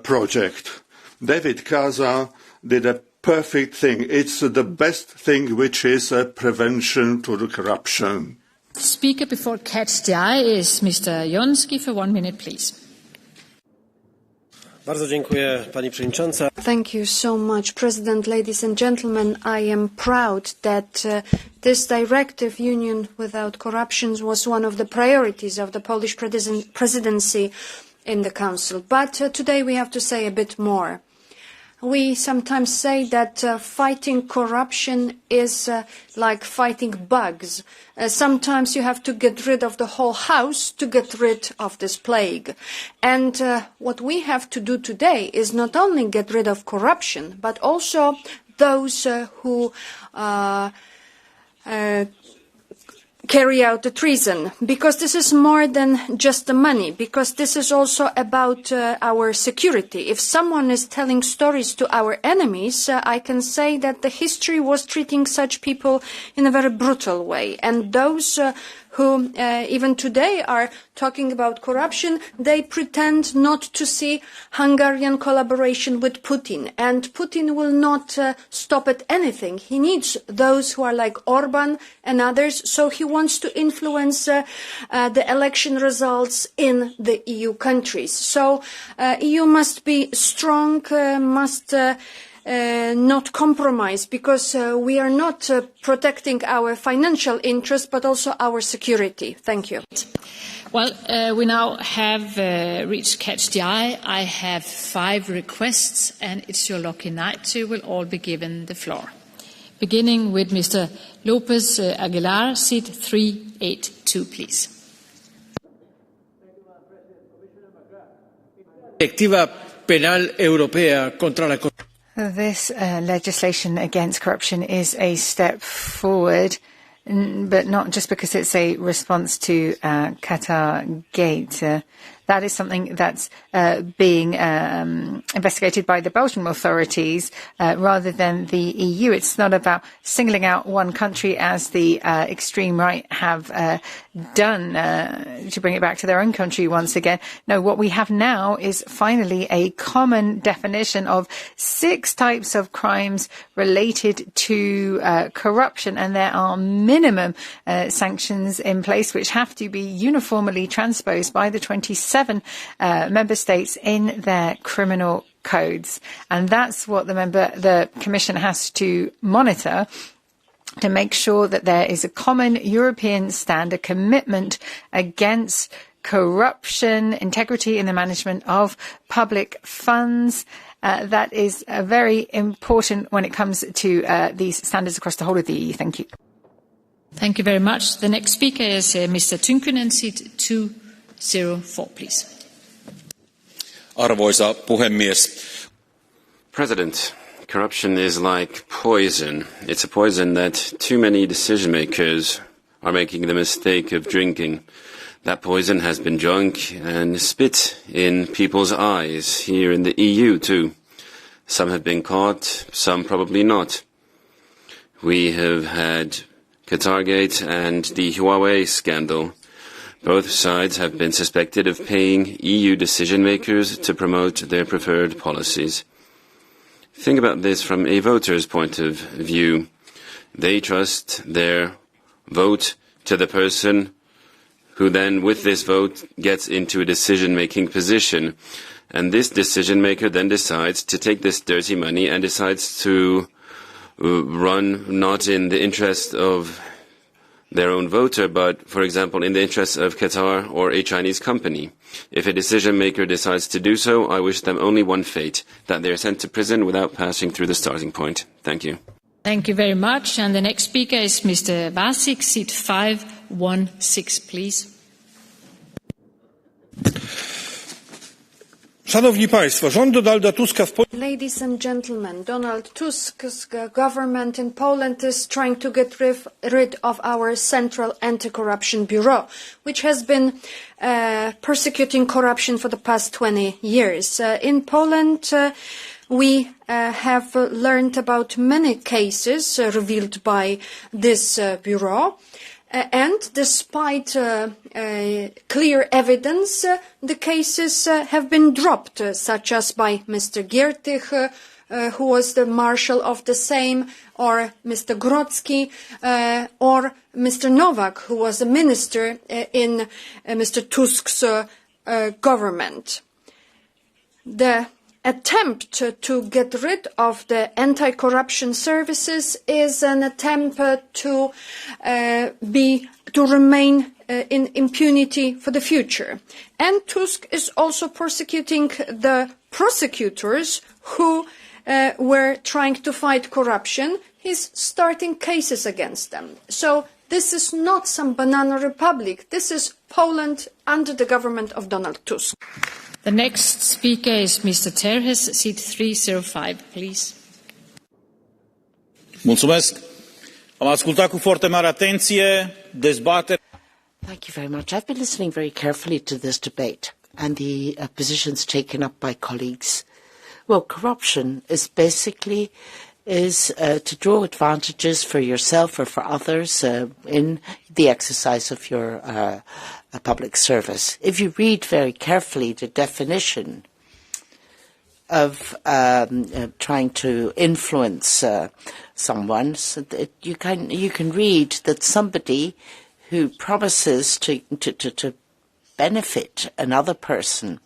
project. David Casa did a perfect thing. It's the best thing, which is a prevention to the corruption. Speaker before Catch the Eye is Mr. Jonski for 1 minute, please. Bardzo dziękuję, pani przewodnicząca. Thank you so much, President. Ladies and gentlemen, I am proud that this directive, Union Without Corruption, was one of the priorities of the Polish presidency in the Council. But today we have to say a bit more. We sometimes say that fighting corruption is like fighting bugs. Sometimes you have to get rid of the whole house to get rid of this plague. And what we have to do today is not only get rid of corruption, but also those who carry out the treason, because this is more than just the money, because this is also about our security. If someone is telling stories to our enemies, I can say that the history was treating such people in a very brutal way. And those who even today are talking about corruption, they pretend not to see Hungarian collaboration with Putin. And Putin will not stop at anything. He needs those who are like Orban and others, so he wants to influence the election results in the EU countries. So EU must be strong, must not compromise, because we are not protecting our financial interests but also our security. Thank you. Well, we now have reached Catch the Eye. I have 5 requests, and it's your lucky night, so you will all be given the floor. Beginning with Mr. Lopez Aguilar, seat 382, please. Directiva penal europea contra la This legislation against corruption is a step forward, but not just because it's a response to Qatar Gate. That is something that's being investigated by the Belgian authorities rather than the EU. It's not about singling out one country as the extreme right have done to bring it back to their own country once again. No, what we have now is finally a common definition of 6 types of crimes related to corruption, and there are minimum sanctions in place which have to be uniformly transposed by the 27 member states in their criminal codes. And that's what the Commission has to monitor, to make sure that there is a common European standard commitment against corruption, integrity in the management of public funds. That is very important when it comes to these standards across the whole of the EU. Thank you. Thank you very much. The next speaker is Mr. Tynkkynen, seat 204, please. Arvoisa puhemies. President, corruption is like poison. It's a poison that too many decision makers are making the mistake of drinking. That poison has been drunk and spit in people's eyes, here in the EU too. Some have been caught, some probably not. We have had Qatargate and the Huawei scandal. Both sides have been suspected of paying EU decision makers to promote their preferred policies. Think about this from a voter's point of view. They trust their vote to the person who then, with this vote, gets into a decision-making position. And this decision-maker then decides to take this dirty money and decides to run not in the interest of their own voter, but, for example, in the interest of Qatar or a Chinese company. If a decision-maker decides to do so, I wish them only one fate, that they are sent to prison without passing through the starting point. Thank you. Thank you very much. And the next speaker is Mr. Vasik, seat 516, please. Szanowni Państwo, rząd Donalda Tuska w Ladies and gentlemen, Donald Tusk's government in Poland is trying to get rid of our Central Anti-Corruption Bureau, which has been persecuting corruption for the past 20 years. In Poland, we have learned about many cases revealed by this bureau. And despite clear evidence, the cases have been dropped, such as by Mr. Giertych, who was the marshal of the Sejm, or Mr. Grodzki, or Mr. Nowak, who was a minister in Mr. Tusk's government. The attempt to get rid of the anti-corruption services is an attempt to remain in impunity for the future. And Tusk is also persecuting the prosecutors who were trying to fight corruption. He's starting cases against them. So this is not some banana republic. This is Poland under the government of Donald Tusk. The next speaker is Mr. Terhes, seat 305, please. Mulțumesc. Am ascultat cu foarte mare atenție dezbaterea. Thank you very much. I've been listening very carefully to this debate and the positions taken up by colleagues. Well, corruption is basically is to draw advantages for yourself or for others in the exercise of your public service. If you read very carefully the definition of trying to influence someone, so that you can read that somebody who promises to benefit another person.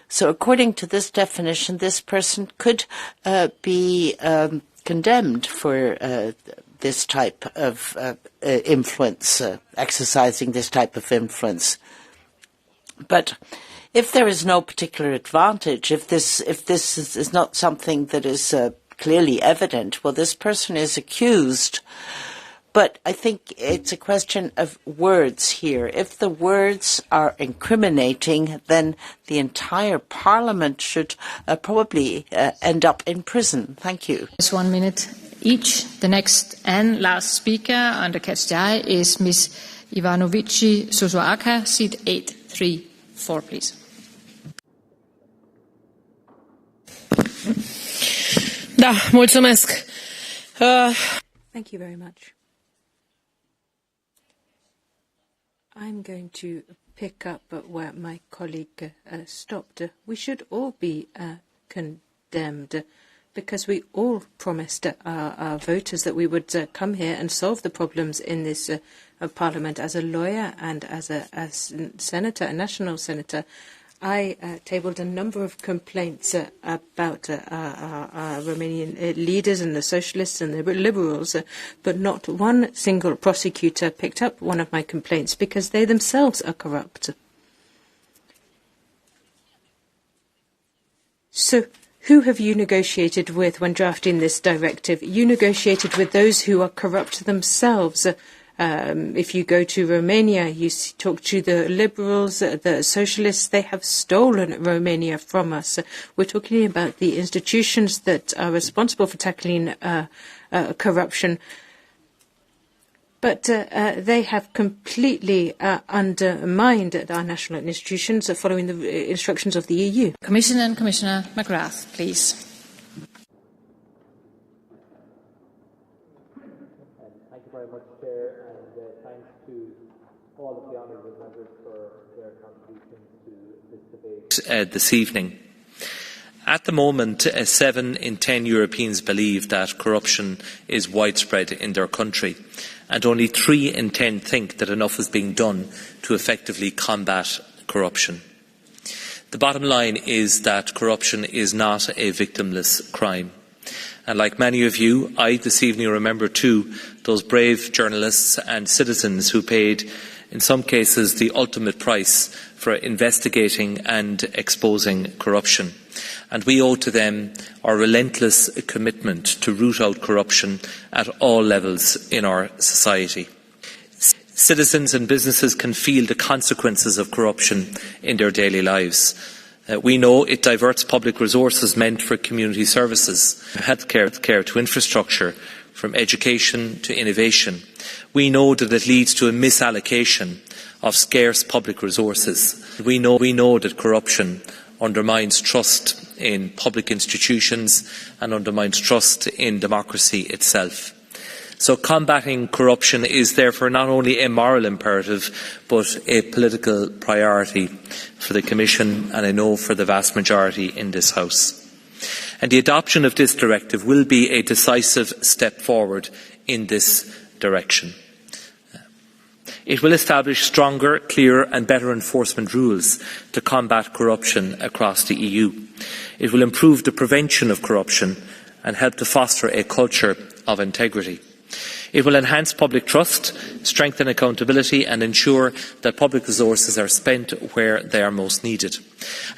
So according to this definition, this person could be condemned for this type of influence, exercising this type of influence. But if there is no particular advantage, if this is not something that is clearly evident, well, this person is accused. But I think it's a question of words here. If the words are incriminating, then the entire parliament should probably end up in prison. Thank you. Just 1 minute each. The next and last speaker under Catch the Eye is Ms. Ivanovici Suzuaka, seat 834, please. Da, mulțumesc. Thank you very much. I'm going to pick up where my colleague stopped. We should all be condemned because we all promised our voters that we would come here and solve the problems in this parliament. As a lawyer and as a senator, a national senator, I tabled a number of complaints about our Romanian leaders and the socialists and the liberals, but not one single prosecutor picked up one of my complaints because they themselves are corrupt. So, who have you negotiated with when drafting this directive? You negotiated with those who are corrupt themselves. If you go to Romania, you talk to the liberals, the socialists, they have stolen Romania from us. We're talking about the institutions that are responsible for tackling corruption. But they have completely undermined our national institutions following the instructions of the EU. Commissioner and Commissioner McGrath, please. Thank you very much, Chair, and thanks to all of the honourable members for their contributions to this debate this evening. At the moment, 7 in 10 Europeans believe that corruption is widespread in their country, and only 3 in 10 think that enough is being done to effectively combat corruption. The bottom line is that corruption is not a victimless crime. And like many of you, I this evening remember too those brave journalists and citizens who paid, in some cases, the ultimate price for investigating and exposing corruption. And we owe to them our relentless commitment to root out corruption at all levels in our society. Citizens and businesses can feel the consequences of corruption in their daily lives. We know it diverts public resources meant for community services, healthcare to infrastructure, from education to innovation. We know that it leads to a misallocation of scarce public resources. We know that corruption undermines trust in public institutions and undermines trust in democracy itself. So combating corruption is therefore not only a moral imperative but a political priority for the Commission and I know for the vast majority in this House. And the adoption of this directive will be a decisive step forward in this direction. It will establish stronger, clearer and better enforcement rules to combat corruption across the EU. It will improve the prevention of corruption and help to foster a culture of integrity. It will enhance public trust, strengthen accountability and ensure that public resources are spent where they are most needed.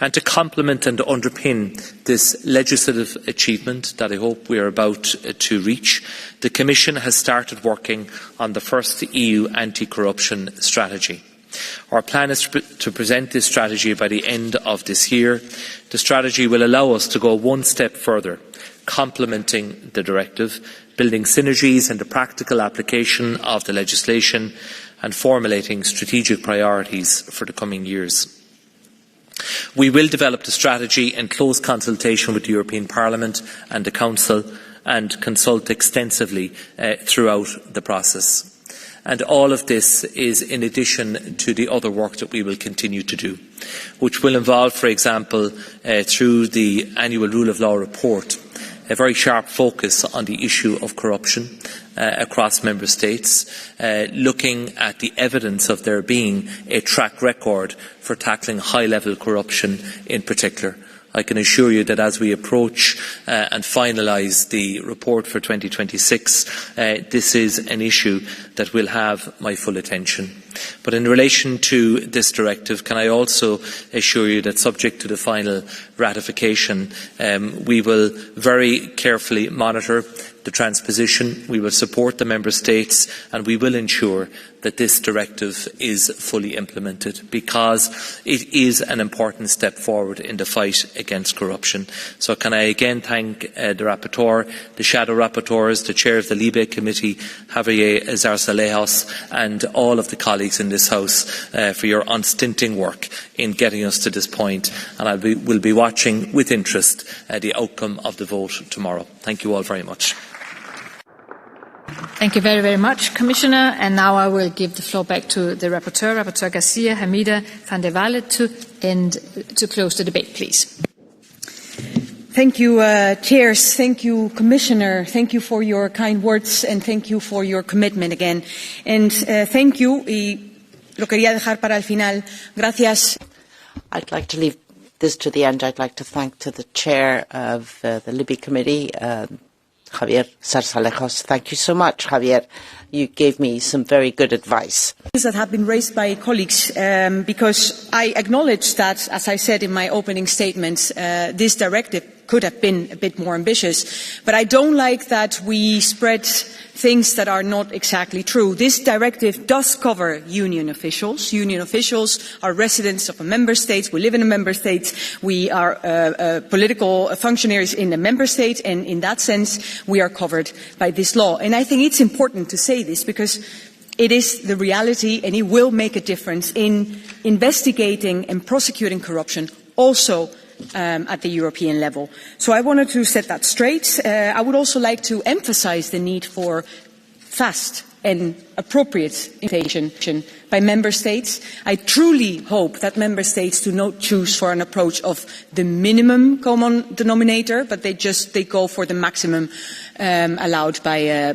And to complement and underpin this legislative achievement that I hope we are about to reach, the Commission has started working on the first EU anti-corruption strategy. Our plan is to present this strategy by the end of this year. The strategy will allow us to go one step further, complementing the directive, building synergies in the practical application of the legislation and formulating strategic priorities for the coming years. We will develop the strategy in close consultation with the European Parliament and the Council and consult extensively throughout the process. And all of this is in addition to the other work that we will continue to do, which will involve, for example, through the annual Rule of Law report, a very sharp focus on the issue of corruption across member states, looking at the evidence of there being a track record for tackling high-level corruption in particular. I can assure you that as we approach and finalise the report for 2026, this is an issue that will have my full attention. But in relation to this directive, can I also assure you that subject to the final ratification, we will very carefully monitor the transposition, we will support the Member States, and we will ensure that this directive is fully implemented, because it is an important step forward in the fight against corruption. So can I again thank the rapporteur, the shadow rapporteurs, the chair of the Libe Committee, Javier Zarzalejos, and all of the colleagues in this House for your unstinting work in getting us to this point, and I will be watching with interest the outcome of the vote tomorrow. Thank you all very much. Thank you very, very much, Commissioner. And now I will give the floor back to the Rapporteur, Rapporteur Garcia, Hamida van der Walle, to close the debate, please. Thank you, Chairs. Thank you, Commissioner. Thank you for your kind words and thank you for your commitment again. And thank you, y lo quería dejar para el final. Gracias. I'd like to leave this to the end. I'd like to thank to the Chair of the Libby Committee, Javier Zarzalejos. Thank you so much, Javier. You gave me some very good advice. That have been raised by colleagues, because I acknowledge that, as I said in my opening statement, this directive could have been a bit more ambitious, but I don't like that we spread things that are not exactly true. This directive does cover union officials. Union officials are residents of a member state. We live in a member state. We are political functionaries in a member state, and in that sense, we are covered by this law. And I think it's important to say this because it is the reality, and it will make a difference in investigating and prosecuting corruption also at the European level. So I wanted to set that straight. I would also like to emphasise the need for fast and appropriate implementation by member states. I truly hope that member states do not choose for an approach of the minimum common denominator, but they go for the maximum allowed by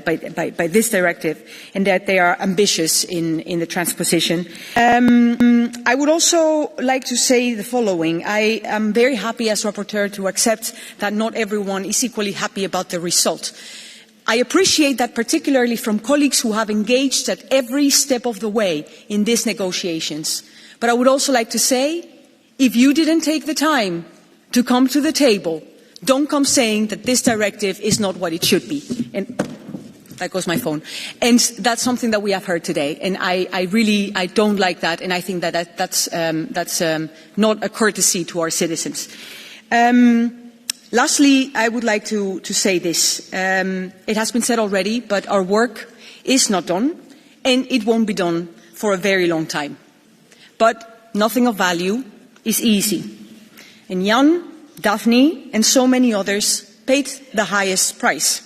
this directive, and that they are ambitious in the transposition. I would also like to say the following. I am very happy as rapporteur to accept that not everyone is equally happy about the result. I appreciate that particularly from colleagues who have engaged at every step of the way in these negotiations. But I would also like to say, if you didn't take the time to come to the table, don't come saying that this directive is not what it should be. And there goes my phone. And that's something that we have heard today. And I don't like that. And I think that that's not a courtesy to our citizens. Lastly, I would like to say this. It has been said already, but our work is not done, and it won't be done for a very long time. But nothing of value is easy. And Jan, Daphne, and so many others paid the highest price.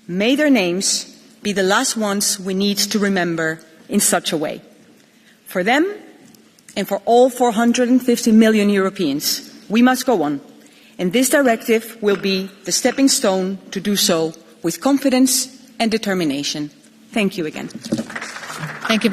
May their names be the last ones we need to remember in such a way. For them, and for all 450 million Europeans, we must go on. And this directive will be the stepping stone to do so with confidence and determination. Thank you again. Thank you.